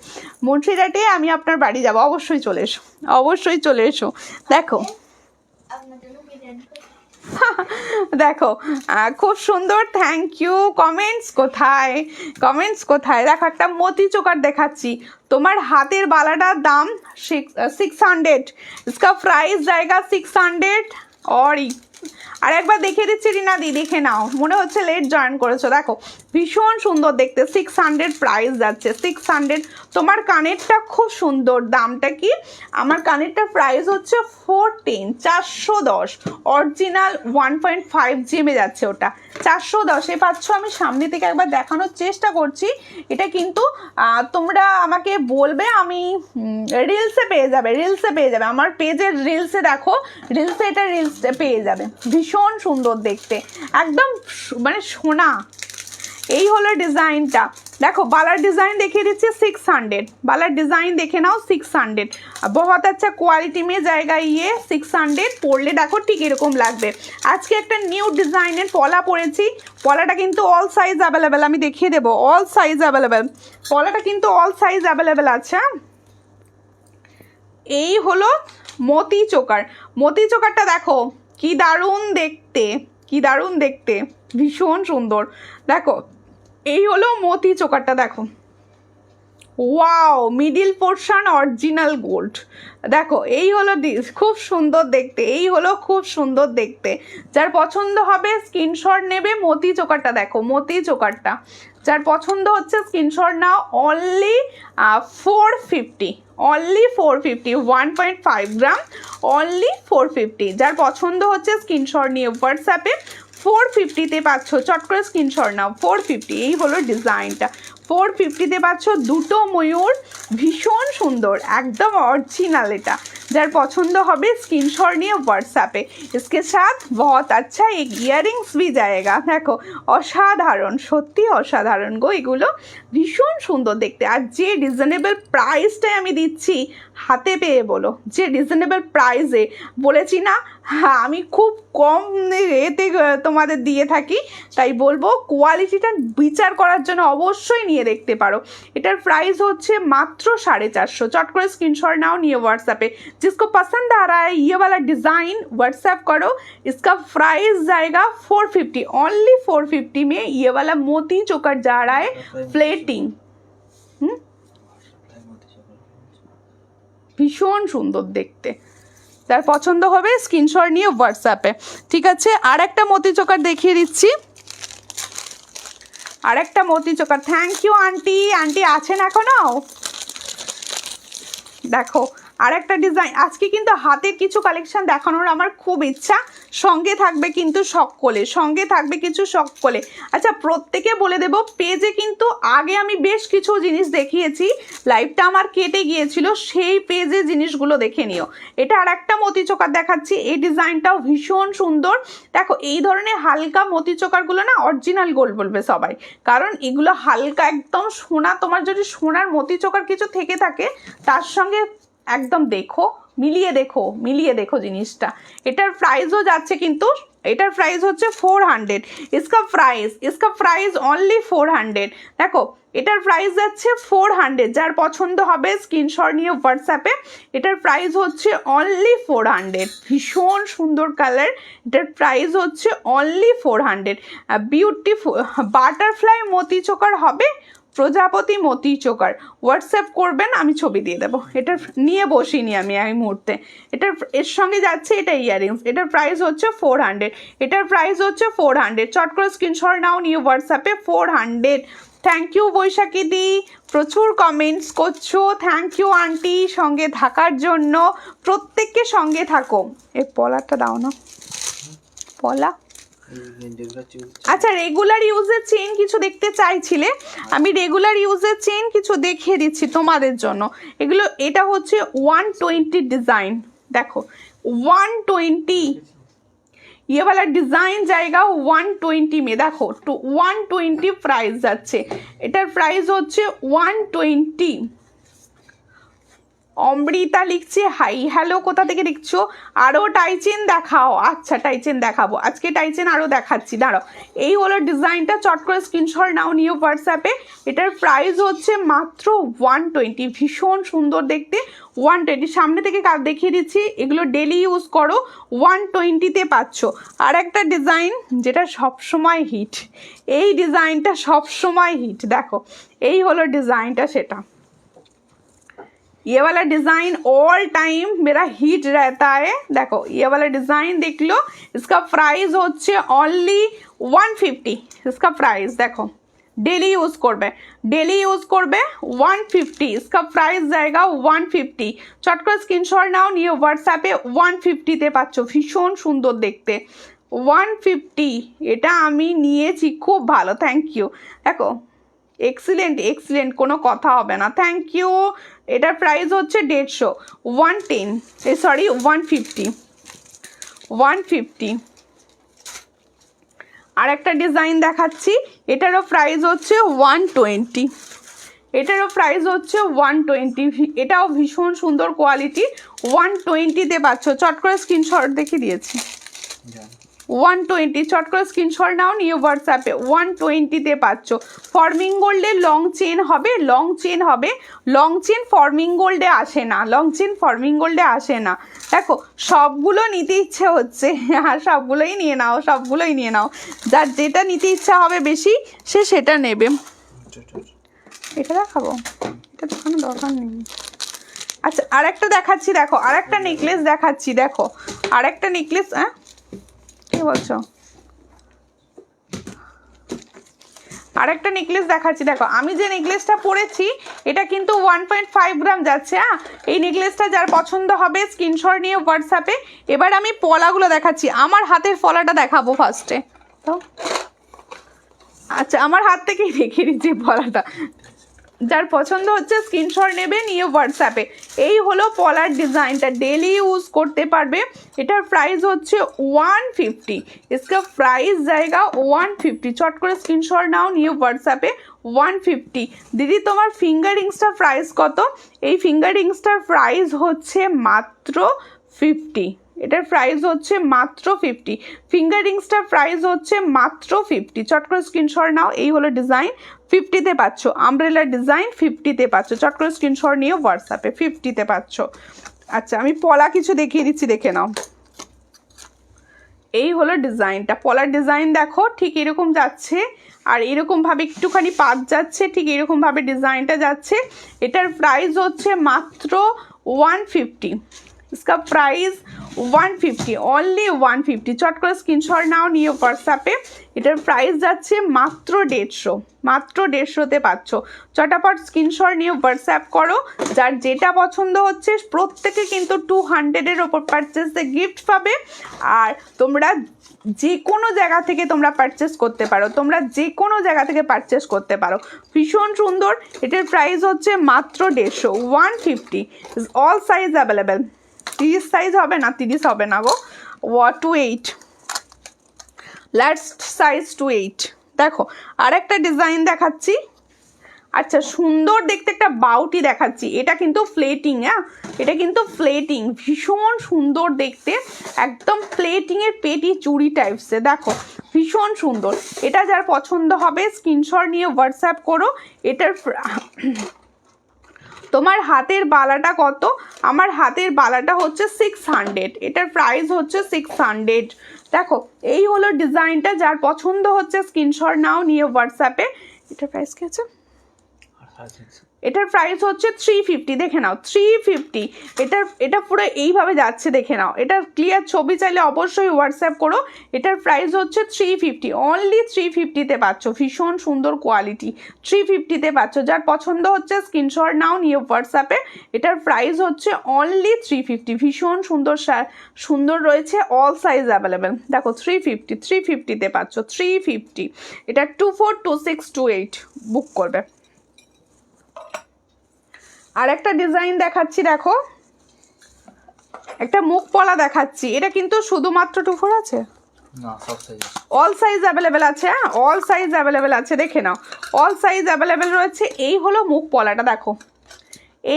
মুন্সিরহাটে আমি আপনার বাড়ি যাবো, অবশ্যই চলে এসো। দেখো দেখো খুব সুন্দর, থ্যাংক ইউ। কমেন্টস কোথায়? দেখো একটা মতি চোকার দেখাচ্ছি, তোমার হাতের বালাটার দাম 600 इसका प्राइस जाएगा 600 और আর একবার দেখিয়ে দিচ্ছি রিনাদি, দেখে নাও, মনে হচ্ছে লেট জয়েন করেছো। দেখো ভীষণ সুন্দর দেখতে, 600 প্রাইস যাচ্ছে 600। তোমার কানেরটা খুব সুন্দর, দামটা কি? আমার কানেরটা প্রাইস হচ্ছে 410, 410 অরিজিনাল 1.5 জিমে যাচ্ছে, ওটা 410-এ পাচ্ছ। আমি সামনে থেকে একবার দেখানোর চেষ্টা করছি। এটা কিন্তু তোমরা আমাকে বলবে, আমি রিলসে পেয়ে যাবে, রিলসে পেয়ে যাবে, আমার পেজের রিলসে দেখো, রিলসে এটা রিলসে পেয়ে যাবে। ভীষণ সুন্দর দেখতে, একদম মানে সোনা। এই হলো ডিজাইনটা। দেখো বালার ডিজাइन देखिए दीजिए 600, बाला डिजाइन देखे नाओ 600, बहुत अच्छा क्वालिटी में जाएगा ये 600। পরলে দেখো ঠিক এরকম লাগবে। আজকে একটা নিউ ডিজাইনের পলা পরেছি, পলাটা কিন্তু অল সাইজ অ্যাভেলেবেল, আমি দেখিয়ে দেবো, অল সাইজ অ্যাভেলেবেল, পলাটা কিন্তু অল সাইজ অ্যাভেলেবেল আছে। এই হলো মতি চোকার, মতি চোকারটা দেখো কি দারুণ দেখতে, কি দারুণ দেখতে, ভীষণ সুন্দর। দেখো এই হলো মতি চোকারটা, দেখো wow, middle portion original gold. দেখো এই হলো ডিস, খুব সুন্দর দেখতে, এই হলো খুব সুন্দর দেখতে। যার পছন্দ হবে স্ক্রিনশট নেবে। মতি চোকারটা দেখো, মতি চোকারটা যার পছন্দ হচ্ছে স্ক্রিনশট নাও। অনলি 450, অনলি 450, 1.5 গ্রাম, অনলি 450। যার পছন্দ হচ্ছে স্ক্রিনশট নিয়ে হোয়াটসঅ্যাপে 450-তে পাচ্ছ, চট করে স্ক্রিনশট নাও। 450, এই হলো ডিজাইনটা, 450-তে পাচ্ছ দুটো ময়ূর, ভীষণ সুন্দর, একদম অরিজিনাল। এটা যার পছন্দ হবে স্ক্রিনশট নিয়ে হোয়াটসঅ্যাপে। इसके साथ बहुत अच्छा एक ইয়াররিংস भी जाएगा। দেখো অসাধারণ, সত্যি অসাধারণ গো, এগুলো ভীষণ সুন্দর দেখতে। আর যে রিজনেবল প্রাইসটাই আমি দিচ্ছি, হাতে পেয়ে বলো, যে রিজনেবল প্রাইসে বলেছি না, হ্যাঁ আমি খুব কম এতে তোমাদের দিয়ে থাকি, তাই বলবো কোয়ালিটিটা বিচার করার জন্য অবশ্যই নিয়ে দেখতে পারো। এটার প্রাইস হচ্ছে মাত্র 450। চট করে স্ক্রিনশট নাও নিয়ে व्हाट्सएप जिसको पसंद आ रहा है ये वाला डिज़ाइन व्हाट्सएप करो। इसका प्राइस जाएगा 450, ओनली 450 में ये वाला मोती चोकर जा रहा है प्लेटिंग। ভীষণ সুন্দর দেখতে, যার পছন্দ হবে স্ক্রিনশট নিয়ে হোয়াটসঅ্যাপে, ঠিক আছে। আর একটা মতি চোকার দেখিয়ে দিচ্ছি, আর একটা মতি choker. Thank you aunty, aunty আছেন এখনো? দেখো আর একটা ডিজাইন, আজকে কিন্তু হাতের কিছু কালেকশন দেখানোর আমার খুব ইচ্ছা, সঙ্গে থাকবে কিন্তু সকলে, সঙ্গে থাকবে কিছু সকলে। আচ্ছা প্রত্যেকে বলে দেব, পেজে কিন্তু আগে আমি বেশ কিছু জিনিস দেখিয়েছি, লাইভটা আমার কেটে গিয়েছিল, সেই পেজে জিনিসগুলো দেখে নিও। এটা আর একটা মতি চোকার দেখাচ্ছি, এই ডিজাইনটাও ভীষণ সুন্দর। দেখো এই ধরনের হালকা মতি চোকারগুলো না অরিজিনাল গোল্ড বলবে সবাই, কারণ এগুলো হালকা একদম সোনা। তোমার যদি সোনার মতি চোকার কিছু থেকে থাকে, তার সঙ্গে একদম দেখো, মিলিয়ে দেখো, মিলিয়ে দেখো জিনিসটা। এটার প্রাইসও যাচ্ছে কিন্তু, এটার প্রাইস হচ্ছে 400। इसका प्राइस অনলি 400। দেখো এটার প্রাইস যাচ্ছে 400। যার পছন্দ হবে স্ক্রিনশট নিয়ে হোয়াটসঅ্যাপে। এটার প্রাইস হচ্ছে অনলি 400। ভীষণ সুন্দর কালার, এটার প্রাইস হচ্ছে অনলি 400। বিউটিফুল বাটারফ্লাই মতি চোকার হবে, প্রজাপতি মতি চোকার। হোয়াটসঅ্যাপ করবেন, আমি ছবি দিয়ে দেবো। এটার নিয়ে বসিনি আমি এই মুহূর্তে। এটার এর সঙ্গে যাচ্ছে এটা ইয়াররিংস, এটার প্রাইস হচ্ছে 400, এটার প্রাইস হচ্ছে 400। চট করে স্ক্রিনশট নাও নিয়ে হোয়াটসঅ্যাপে 400। থ্যাংক ইউ বৈশাখী দি, প্রচুর কমেন্টস করছো, থ্যাংক ইউ আন্টি সঙ্গে থাকার জন্য। প্রত্যেককে সঙ্গে থাকো। এই পলাটা দাও না, পলা। আচ্ছা রেগুলার ইউজের চেইন কিছু দেখতে চাইছিলে, আমি রেগুলার ইউজের চেইন কিছু দেখিয়ে দিচ্ছি তোমাদের জন্য। এগুলো এটা হচ্ছে 120 ডিজাইন, দেখো 120, ये वाला ডিজাইন জায়গা 120 में। দেখো 120 প্রাইস যাচ্ছে, এটার প্রাইস হচ্ছে 120। অমৃতা লিখছে হাই, হ্যালো, কোথা থেকে লিখছো? আরও টাইচেন দেখাও। আচ্ছা টাইচেন দেখাবো, আজকে টাইচেন আরও দেখাচ্ছি, দাঁড়াও। এই হলো ডিজাইনটা, চট করে স্ক্রিনশট নাও নিও হোয়াটসঅ্যাপে। এটার প্রাইস হচ্ছে মাত্র 120, ভীষণ সুন্দর দেখতে। 120 সামনে থেকে দেখিয়ে দিচ্ছি, এগুলো ডেলি ইউজ করো, 120-তে পাচ্ছ। আর একটা ডিজাইন যেটা সবসময় হিট, এই ডিজাইনটা সবসময় হিট। দেখো এই হলো ডিজাইনটা, সেটা ये वाला डिज़ाइन ऑल टाइम मेरा हिट रहता है। देखो ये वाला डिज़ाइन देख लो, इसका प्राइस होच्छे ओनली 150। इसका प्राइस देखो, डेली यूज करबे 150, इसका प्राइस जाएगा 150। चट করে স্ক্রিনশট নাও, নিয়ে হোয়াটসঅ্যাপে 150 তে পাচ্ছ, ভীষণ সুন্দর দেখতে 150। এটা আমি নিয়েছি, খুব ভালো, থ্যাংক ইউ। দেখো এক্সিলেন্ট এক্সিলেন্ট, কোনো কথা হবে না, থ্যাংক ইউ। এটার প্রাইস হচ্ছে 150, 110, সরি 150। আর একটা ডিজাইন দেখাচ্ছি, এটারও প্রাইস হচ্ছে 120, এটারও প্রাইস হচ্ছে 120। এটাও ভীষণ সুন্দর কোয়ালিটি, 120-তে পাচ্ছ। চট করে স্ক্রিনশট দেখে দিয়েছি, 120। চট করে স্ক্রিনশট নাও, নিয়ে হোয়াটসঅ্যাপে 120-তে পাচ্ছ। ফর্মিং গোল্ডে লং চেন হবে, লং চেন হবে, লং চেন ফর্মিং গোল্ডে আসে না, লং চেন ফর্মিং গোল্ডে আসে না। দেখো সবগুলো নিতে ইচ্ছে হচ্ছে, আর সবগুলোই নিয়ে নাও, সবগুলোই নিয়ে নাও। যার যেটা নিতে ইচ্ছা হবে বেশি, সে সেটা নেবে। এটা দেখাবো, এটা দেখানো দরকার নেই। আচ্ছা আর একটা দেখাচ্ছি, দেখো আর একটা নেকলেস দেখাচ্ছি, দেখো আর একটা নেকলেস। হ্যাঁ কি বলছো? আর একটা নেকলেস দেখাচ্ছি, দেখো আমি যে নেকলেসটা পরেছি এটা কিন্তু 1.5 গ্রাম যাচ্ছে। হ্যাঁ এই নেকলেসটা যার পছন্দ হবে স্ক্রিনশট নিয়ে হোয়াটসঅ্যাপে। এবার আমি পলাগুলো দেখাচ্ছি, আমার হাতের পলাটা দেখাবো ফার্স্টে। তো আচ্ছা আমার হাত থেকেই দেখিয়ে দিচ্ছি পলাটা, যার পছন্দ হচ্ছে স্ক্রিনশট নেবে, নিয়ে হোয়াটসঅ্যাপে। এই হলো পলার ডিজাইনটা, ডেলি ইউজ করতে পারবে। এটার প্রাইস হচ্ছে 150, इसका প্রাইস জায়গা 150। চট করে স্ক্রিনশট নাও, নিয়ে হোয়াটসঅ্যাপে 150। দিদি তোমার ফিঙ্গার রিংসটার প্রাইস কত? এই ফিঙ্গার রিংসটার প্রাইস হচ্ছে মাত্র 50, এটার প্রাইস হচ্ছে মাত্র 50। ফিঙ্গার রিংসটার প্রাইস হচ্ছে মাত্র 50। চট করে স্ক্রিনশট নাও, এই হলো ডিজাইন, 50-তে পাচ্ছ। আমব্রেলার ডিজাইন 50-তে পাচ্ছ। চট করে স্ক্রিনশট নিয়ে হোয়াটসঅ্যাপে 50-তে পাচ্ছ। আচ্ছা আমি পলা কিছু দেখিয়ে দিচ্ছি, দেখে নাও। এই হলো ডিজাইনটা, পলার ডিজাইন দেখো ঠিক এরকম যাচ্ছে, আর এরকমভাবে একটুখানি পাত যাচ্ছে, ঠিক এরকমভাবে ডিজাইনটা যাচ্ছে। এটার প্রাইস হচ্ছে মাত্র 150, इसका प्राइस 150, ओनली 150। चट করে স্ক্রিনশট নাও, নিয়ে হোয়াটসঅ্যাপে। এটার প্রাইস যাচ্ছে মাত্র 150, মাত্র 150-তে পাচ্ছ। চটাপট স্ক্রিনশট নিয়ে হোয়াটসঅ্যাপ করো, যার যেটা পছন্দ হচ্ছে। প্রত্যেকে কিন্তু 200-এর ওপর পারচেসে গিফট পাবে। আর তোমরা যে কোনো জায়গা থেকে তোমরা পারচেস করতে পারো, তোমরা যে কোনো জায়গা থেকে পারচেস করতে পারো, ভীষণ সুন্দর। এটার প্রাইস হচ্ছে মাত্র 150, 150। All size available. 30 সাইজ হবে না, 30 হবে না গো, 28, লাস্ট সাইজ 28। দেখো আর একটা ডিজাইন দেখাচ্ছি। আচ্ছা সুন্দর দেখতে একটা বাউটি দেখাচ্ছি, এটা কিন্তু ফ্লেটিং। হ্যাঁ এটা কিন্তু ফ্লেটিং, ভীষণ সুন্দর দেখতে, একদম ফ্লেটিংয়ের পেটি চুড়ি টাইপসে। দেখো ভীষণ সুন্দর। এটা যার পছন্দ হবে স্ক্রিনশট নিয়ে হোয়াটসঅ্যাপ করো। এটার তোমার হাতের বালাটা কত? আমার হাতের বালাটা হচ্ছে 600, এটার প্রাইস হচ্ছে 600। দেখো এই হলো ডিজাইনটা, যার পছন্দ হচ্ছে স্ক্রিনশট নাও, নিয়ে হোয়াটসঅ্যাপে। এটার প্রাইস কি আছে? এটার প্রাইস হচ্ছে 350, দেখে নাও 350। এটা পুরো এইভাবে যাচ্ছে, দেখে নাও। এটার ক্লিয়ার ছবি চাইলে অবশ্যই হোয়াটসঅ্যাপ করো। এটার প্রাইস হচ্ছে 350, অনলি 350-তে পাচ্ছ। ভীষণ সুন্দর কোয়ালিটি, 350-তে পাচ্ছ। যার পছন্দ হচ্ছে স্ক্রিনশট নাও, নিয়ে হোয়াটসঅ্যাপে। এটার প্রাইস হচ্ছে অনলি 350, ভীষণ সুন্দর সুন্দর রয়েছে, অল সাইজ অ্যাভেলেবেল। দেখো 350-তে পাচ্ছ, 350। এটা 242628 বুক করবে। আর একটা ডিজাইন দেখাচ্ছি, দেখো একটা মুখ পলা দেখাচ্ছি। এটা কিন্তু শুধুমাত্র 24 আছে না, সব সাইজ, অল সাইজ অ্যাভেলেবেল আছে। হ্যাঁ অল সাইজ অ্যাভেলেবেল আছে, দেখে নাও, অল সাইজ অ্যাভেলেবেল রয়েছে। এই হলো মুখ পলাটা, দেখো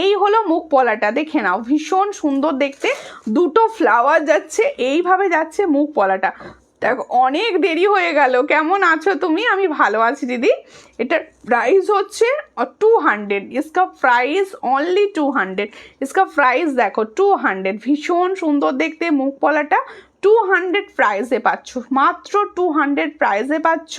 এই হলো মুখ পলাটা, দেখে নাও, ভীষণ সুন্দর দেখতে। দুটো ফ্লাওয়ার যাচ্ছে, এইভাবে যাচ্ছে মুখ পলাটা। দেখো অনেক দেরি হয়ে গেল, কেমন আছো তুমি? আমি ভালো আছি দিদি। এটার প্রাইস হচ্ছে 200, इसका প্রাইস অনলি 200, इसका প্রাইস দেখো 200। ভীষণ সুন্দর দেখতে মুখ পলাটা, 200 প্রাইসে পাচ্ছ, মাত্র 200 প্রাইসে পাচ্ছ,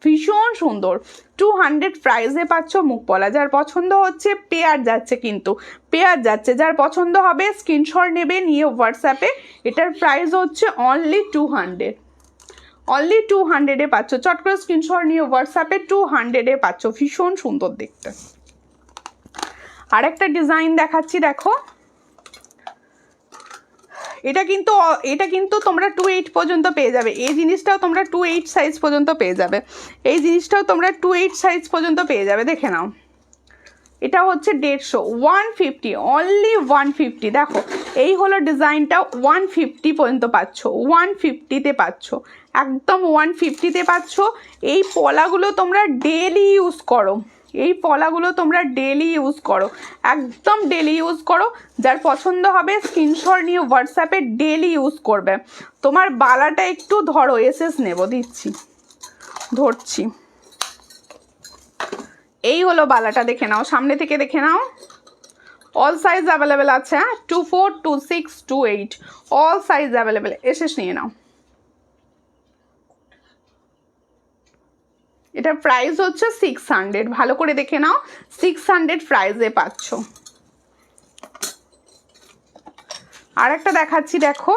ভীষণ সুন্দর 200 প্রাইসে পাচ্ছ মুখ পলা। যার পছন্দ হচ্ছে পেয়ার যাচ্ছে, কিন্তু পেয়ার যাচ্ছে, যার পছন্দ হবে স্ক্রিনশট নেবে, নিয়ে হোয়াটসঅ্যাপে। এটার প্রাইস হচ্ছে অনলি 200, অনলি 200-এ পাচ্ছ। চট করে স্ক্রিনশট নিয়ে হোয়াটসঅ্যাপে 200-এ পাচ্ছ, ভীষণ সুন্দর দেখতে। আরেকটা ডিজাইন দেখাচ্ছি, দেখো এটা কিন্তু তোমরা 28 পর্যন্ত পেয়ে যাবে। এই জিনিসটাও তোমরা 28 সাইজ পর্যন্ত পেয়ে যাবে, এই জিনিসটাও তোমরা 28 সাইজ পর্যন্ত পেয়ে যাবে। দেখে নাও, এটা হচ্ছে 150, 150, অনলি 150। দেখো এই হলো ডিজাইনটা, 150 পর্যন্ত পাচ্ছ, 150-তে পাচ্ছ, একদম 150-তে পাচ্ছ। এই পলাগুলো তোমরা ডেলি ইউজ করো, এই পলাগুলো তোমরা ডেলি ইউজ করো, একদম ডেলি ইউজ করো। যার পছন্দ হবে স্ক্রিনশট নিয়ে হোয়াটসঅ্যাপে ডেলি ইউজ করবে। তোমার বালাটা একটু ধরো, এসএস নেব, দিচ্ছি, ধরছি। এই হলো বালাটা, দেখে নাও, সামনে থেকে দেখে নাও। অল সাইজ অ্যাভেলেবেল আছে, 24, 26, 28, অল সাইজ অ্যাভেলেবেল, এসএস নিয়ে নাও। এটার প্রাইস হচ্ছে 600, ভালো করে দেখে নাও, 600 প্রাইসে পাচ্ছ। আর একটা দেখাচ্ছি, দেখো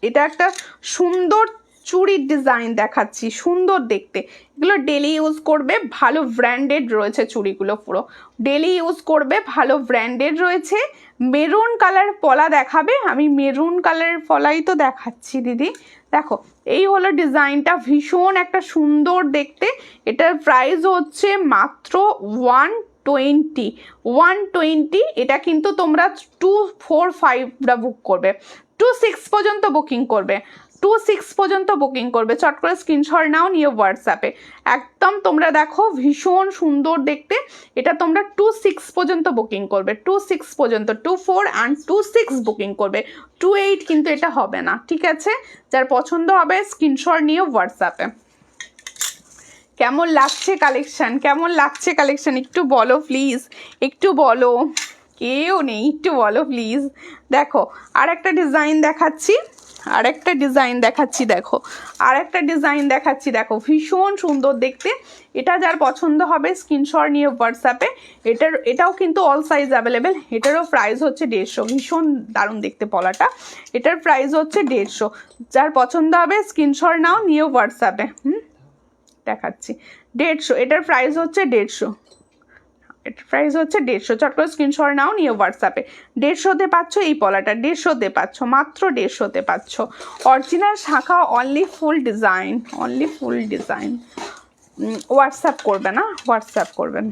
এটা একটা সুন্দর চুড়ির ডিজাইন দেখাচ্ছি, সুন্দর দেখতে। এগুলো ডেলি ইউজ করবে, ভালো ব্র্যান্ডেড রয়েছে চুড়িগুলো, পুরো ডেলি ইউজ করবে, ভালো ব্র্যান্ডেড রয়েছে। মেরুন কালার পলা দেখাবে, আমি মেরুন কালারের পলাই তো দেখাচ্ছি দিদি। দেখো এই হলো ডিজাইনটা, ভীষণ একটা সুন্দর দেখতে। এটার প্রাইস হচ্ছে মাত্র 120, 120। এটা কিন্তু তোমরা 245 বুক করবে, 26 পর্যন্ত বুকিং করবে, 26 পর্যন্ত বুকিং করবে। চট করে স্ক্রিনশট নাও, নিয়ে হোয়াটসঅ্যাপে। একদম তোমরা দেখো ভীষণ সুন্দর দেখতে। এটা তোমরা 26 পর্যন্ত বুকিং করবে, 26 পর্যন্ত, 24 অ্যান্ড 26 বুকিং করবে, 28 কিন্তু এটা হবে না, ঠিক আছে? যার পছন্দ হবে স্ক্রিনশট নিয়ে হোয়াটসঅ্যাপে। কেমন লাগছে কালেকশন, কেমন লাগছে কালেকশন একটু বলো প্লিজ, একটু বলো, কেউ নেই, একটু বলো প্লিজ। দেখো আর একটা ডিজাইন দেখাচ্ছি, আরেকটা ডিজাইন দেখাচ্ছি, দেখো আরেকটা ডিজাইন দেখাচ্ছি, দেখো ভীষণ সুন্দর দেখতে। এটা যার পছন্দ হবে স্ক্রিনশট নিয়ে হোয়াটসঅ্যাপে। এটাও কিন্তু অল সাইজ অ্যাভেলেবেল। এটারও প্রাইস হচ্ছে 150, ভীষণ দারুণ দেখতে পলাটা। এটার প্রাইস হচ্ছে 150, যার পছন্দ হবে স্ক্রিনশট নাও, নিয়ে হোয়াটসঅ্যাপে। দেখাচ্ছি 150, এটার প্রাইস হচ্ছে 150, এটার প্রাইস হচ্ছে 150। চট করে স্ক্রিনশট নাও, নিয়ে হোয়াটসঅ্যাপে। 150-তে পাচ্ছ এই পলাটা, 150-তে পাচ্ছ, মাত্র 150-তে পাচ্ছ। অরিজিনাল শাখা, অনলি ফুল ডিজাইন, অনলি ফুল ডিজাইন। হোয়াটসঅ্যাপ করবে না, হোয়াটসঅ্যাপ করবেন।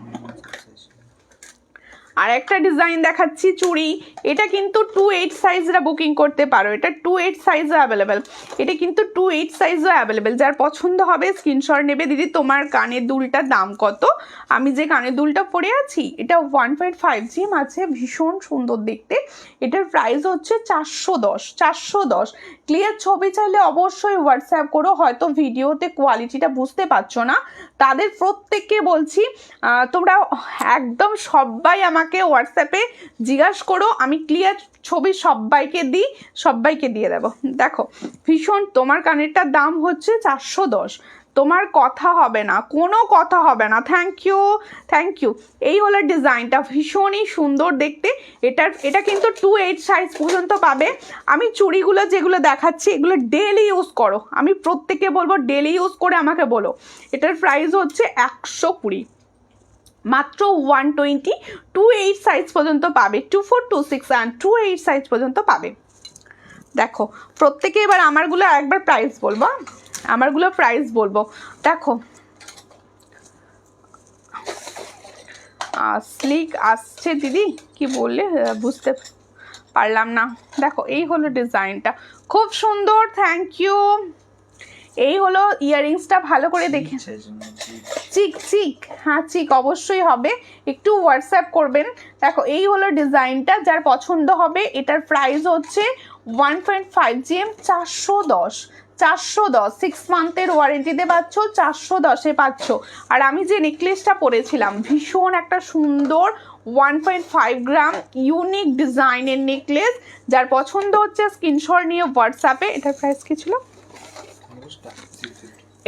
আর একটা ডিজাইন দেখাচ্ছি চুড়ি, এটা কিন্তু 28 সাইজরা বুকিং করতে পারো, এটা 28 সাইজও অ্যাভেলেবেল, এটা কিন্তু 28 সাইজও অ্যাভেলেবেল। যার পছন্দ হবে স্ক্রিনশট নেবে। দিদি তোমার কানের দুলটার দাম কত? আমি যে কানের দুলটা পরে আছি এটা 1.5 GM আছে, ভীষণ সুন্দর দেখতে। এটার প্রাইস হচ্ছে 410, 410। ক্লিয়ার ছবি চাইলে অবশ্যই হোয়াটসঅ্যাপ করো, হয়তো ভিডিওতে কোয়ালিটিটা বুঝতে পারছো না, তাদের প্রত্যেককে বলছি তোমরা একদম সবাই আমাকে হোয়াটসঅ্যাপে জিজ্ঞাসা করো, আমি ক্লিয়ার ছবি সবাইকে দিই, সবাইকে দিয়ে দেবো। দেখো ভীষণ, তোমার কানেরটার দাম হচ্ছে 410, তোমার কথা হবে না, কোনো কথা হবে না। Thank you, thank you. এই হলো ডিজাইনটা, ভীষণই সুন্দর দেখতে। এটা কিন্তু 28 সাইজ পর্যন্ত পাবে। আমি চুড়িগুলো যেগুলো দেখাচ্ছি এগুলো ডেলি ইউজ করো, আমি প্রত্যেকে বলবো ডেলি ইউজ করে আমাকে বলো। এটার প্রাইস হচ্ছে 120, মাত্র 120, 28 সাইজ পর্যন্ত পাবে, 24, 26 অ্যান্ড 28 সাইজ পর্যন্ত পাবে। দেখো প্রত্যেকে এবার আমারগুলো একবার প্রাইস বলবো, আমারগুলো প্রাইস বলবো। দেখো স্লিক আসছে দিদি, কি বললে বুঝতে পারলাম না। দেখো এই হলো ডিজাইনটা, খুব সুন্দর, থ্যাংক ইউ। এই হলো ইয়াররিংসটা, ভালো করে দেখে। চিক চিক, হ্যাঁ চিক অবশ্যই হবে, একটু হোয়াটসঅ্যাপ করবেন। দেখো এই হলো ডিজাইনটা, যার পছন্দ হবে। এটার প্রাইস হচ্ছে 1.5 GM, 410, 410, 6 মান্থের ওয়ারেন্টিতে পাচ্ছ, 410-এ পাচ্ছ। আর আমি যে নেকলেসটা পরেছিলাম ভীষণ একটা সুন্দর 1.5 গ্রাম ইউনিক ডিজাইনের নেকলেস। যার পছন্দ হচ্ছে স্ক্রিনশট নিয়ে হোয়াটসঅ্যাপে। এটার প্রাইস কি ছিল?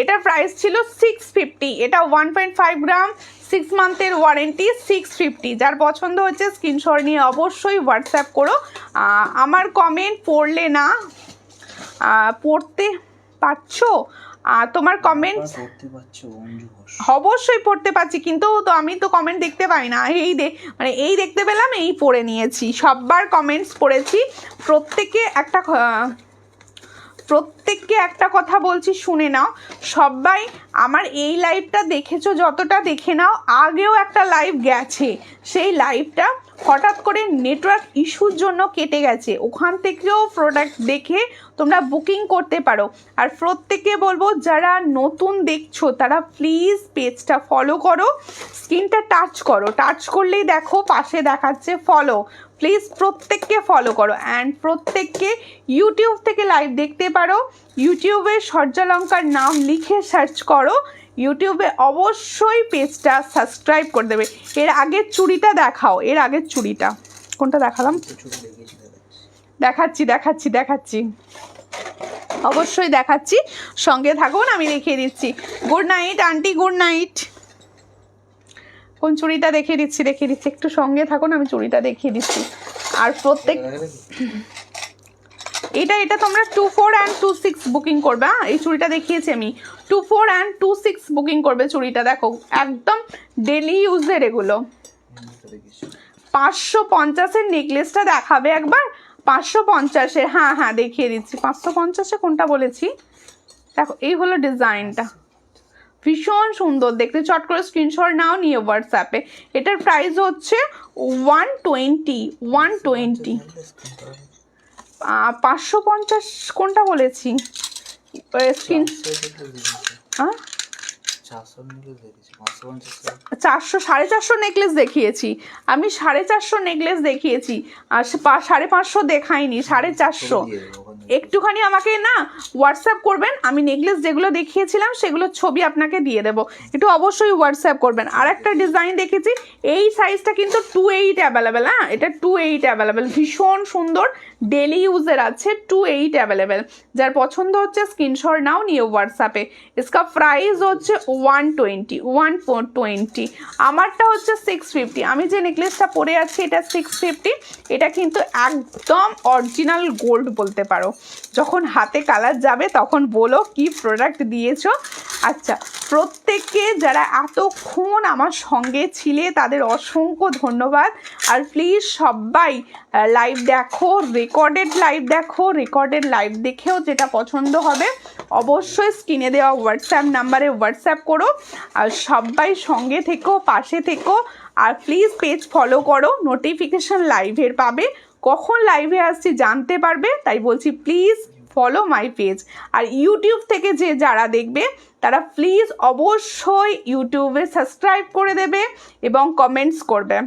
এটার প্রাইস ছিল 650। এটা 1.5 গ্রাম, 6 মান্থের ওয়ারেন্টি, 650। যার পছন্দ হচ্ছে স্ক্রিনশট নিয়ে অবশ্যই হোয়াটসঅ্যাপ করো। আমার কমেন্ট পড়লে না, পড়তে পারছো? তোমার কমেন্ট অবশ্যই পড়তে পারছি, কিন্তু তো আমি তো কমেন্ট দেখতে পাই না। মানে এই দেখতে পেলাম, এই পড়ে নিয়েছি। সববার কমেন্টস পড়েছি। প্রত্যেককে একটা কথা বলছি, শুনে নাও। সবাই আমার এই লাইভটা দেখেছো, যতটা দেখে নাও। আগেও একটা লাইভ গেছে, সেই লাইভটা হঠাৎ করে নেটওয়ার্ক ইস্যুর জন্য কেটে গেছে। ওখান থেকেও প্রোডাক্ট দেখে তোমরা বুকিং করতে পারো। আর প্রত্যেককে বলবো, যারা নতুন দেখছো তারা প্লিজ পেজটা ফলো করো, স্ক্রিনটা টাচ করো। টাচ করলেই দেখো পাশে দেখাচ্ছে ফলো। প্লিজ প্রত্যেককে ফলো করো। অ্যান্ড প্রত্যেককে ইউটিউব থেকে লাইভ দেখতে পারো। ইউটিউবে সূর্যালঙ্কার নাম লিখে সার্চ করো। ইউটিউবে অবশ্যই পেজটা সাবস্ক্রাইব করে দেবে। এর আগের চুড়িটা দেখাও, এর আগের চুড়িটা কোনটা দেখালাম? দেখাচ্ছি অবশ্যই দেখাচ্ছি, সঙ্গে থাকুন, আমি দেখিয়ে দিচ্ছি। Good night aunty, good night. কোন চুড়িটা দেখিয়ে দিচ্ছি, একটু সঙ্গে থাকুন, আমি চুড়িটা দেখিয়ে দিচ্ছি। আর প্রত্যেক এটা তোমরা 24 and 26 বুকিং করবে। এই চুড়িটা দেখিয়েছি আমি, 24 and 26 বুকিং করবে চুড়িটা। দেখো একদম ডেলি ইউজের এগুলো। 550-এর নেকলেসটা দেখাবে একবার? 550-এর, হ্যাঁ দেখিয়ে দিচ্ছি। 550-এ কোনটা বলেছি? দেখো এই হলো ডিজাইনটা, ভীষণ সুন্দর দেখতে। চট করে স্ক্রিনশট নাও, নিয়ে হোয়াটসঅ্যাপে। এটার প্রাইস হচ্ছে 120। 550 কোনটা বলেছি? স্ক্রিন 450 নেকলেস দেখিয়েছি আমি, 450 নেকলেস দেখিয়েছি। আর 550 দেখাইনি, 450। একটুখানি আমাকে না হোয়াটসঅ্যাপ করবেন, আমি নেকলেস যেগুলো দেখিয়েছিলাম সেগুলোর ছবি আপনাকে দিয়ে দেবো, একটু অবশ্যই হোয়াটসঅ্যাপ করবেন। আর একটা ডিজাইন দেখেছি, এই সাইজটা কিন্তু 28 অ্যাভেলেবেল। হ্যাঁ, এটা 28 অ্যাভেলেবেল, ভীষণ সুন্দর, ডেলি ইউজের আছে। 28 অ্যাভেলেবেল। যার পছন্দ হচ্ছে স্ক্রিনশট নাও, নিয়ে হোয়াটসঅ্যাপে। इसका প্রাইস হচ্ছে 120। আমারটা হচ্ছে 650। আমি যে নেকলেসটা পরে আছি এটা 650। এটা কিন্তু একদম অরিজিনাল গোল্ড বলতে পারো। যখন হাতে কালার যাবে তখন বলো কি প্রোডাক্ট দিয়েছো। আচ্ছা, প্রত্যেককে যারা এতক্ষণ আমার সঙ্গে ছিলে তাদের অসংখ্য ধন্যবাদ। আর প্লিজ সবাই লাইভ দেখো, রেকর্ডেড লাইভ দেখেও যেটা পছন্দ হবে অবশ্যই স্ক্রিনে দেওয়া হোয়াটসঅ্যাপ নাম্বারে হোয়াটসঅ্যাপ করো। আর সবাই সঙ্গে থেকো, পাশে থেকো। আর প্লিজ পেজ ফলো করো, নোটিফিকেশান লাইভের পাবে, কখন লাইভে আসছি জানতে পারবে। তাই বলছি প্লিজ ফলো মাই পেজ। আর ইউটিউব থেকে যারা দেখবে তারা প্লিজ অবশ্যই ইউটিউবে সাবস্ক্রাইব করে দেবে এবং কমেন্টস করবে।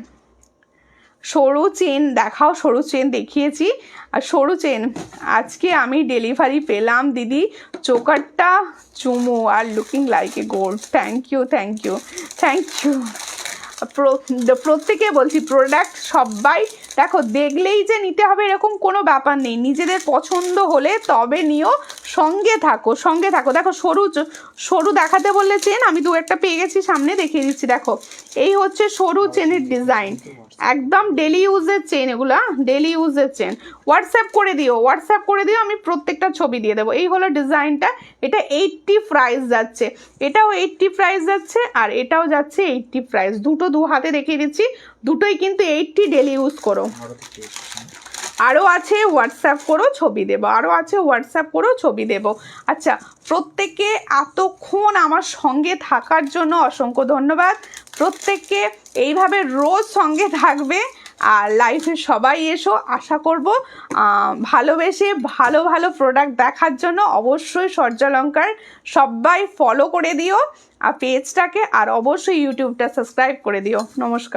সরু চেন দেখাও, সরু চেন দেখিয়েছি। আর সরু চেন আজকে আমি ডেলিভারি পেলাম দিদি, চোকারটা চুমু আর looking like a gold. Thank you. প্রত্যেকে বলছি প্রোডাক্ট সবাই দেখো, দেখলেই যে নিতে হবে এরকম কোনো ব্যাপার নেই। নিজেদের পছন্দ হলে তবে নিও, সঙ্গে থাকো। দেখো সরু দেখাতে বললে চেন, আমি দু একটা পেয়ে গেছি, সামনে দেখিয়ে দিচ্ছি। দেখো এই হচ্ছে সরু চেনের ডিজাইন, একদম ডেলি ইউজের চেন, এগুলা ডেলি ইউজের চেন। হোয়াটসঅ্যাপ করে দিও, আমি প্রত্যেকটা ছবি দিয়ে দেবো। এই হলো ডিজাইনটা। এটা 80 প্রাইস যাচ্ছে, এটাও 80 প্রাইস যাচ্ছে, আর এটাও যাচ্ছে 80 প্রাইস। দুটো দু হাতে দেখিয়ে দিচ্ছি, দুটোই কিন্তু 80। ডেলি ইউজ করো। আরও আছে হোয়াটসঅ্যাপ করো, ছবি দেবো। আচ্ছা, প্রত্যেককে এতক্ষণ আমার সঙ্গে থাকার জন্য অসংখ্য ধন্যবাদ। প্রত্যেককে এইভাবে রোজ সঙ্গে থাকবে। আর লাইফে সবাই এসো, আশা করব ভালোবেসে ভালো প্রোডাক্ট দেখার জন্য অবশ্যই সূর্যালঙ্কার সবাই ফলো করে দিও আর পেজটাকে, আর অবশ্যই ইউটিউবটা সাবস্ক্রাইব করে দিও। নমস্কার।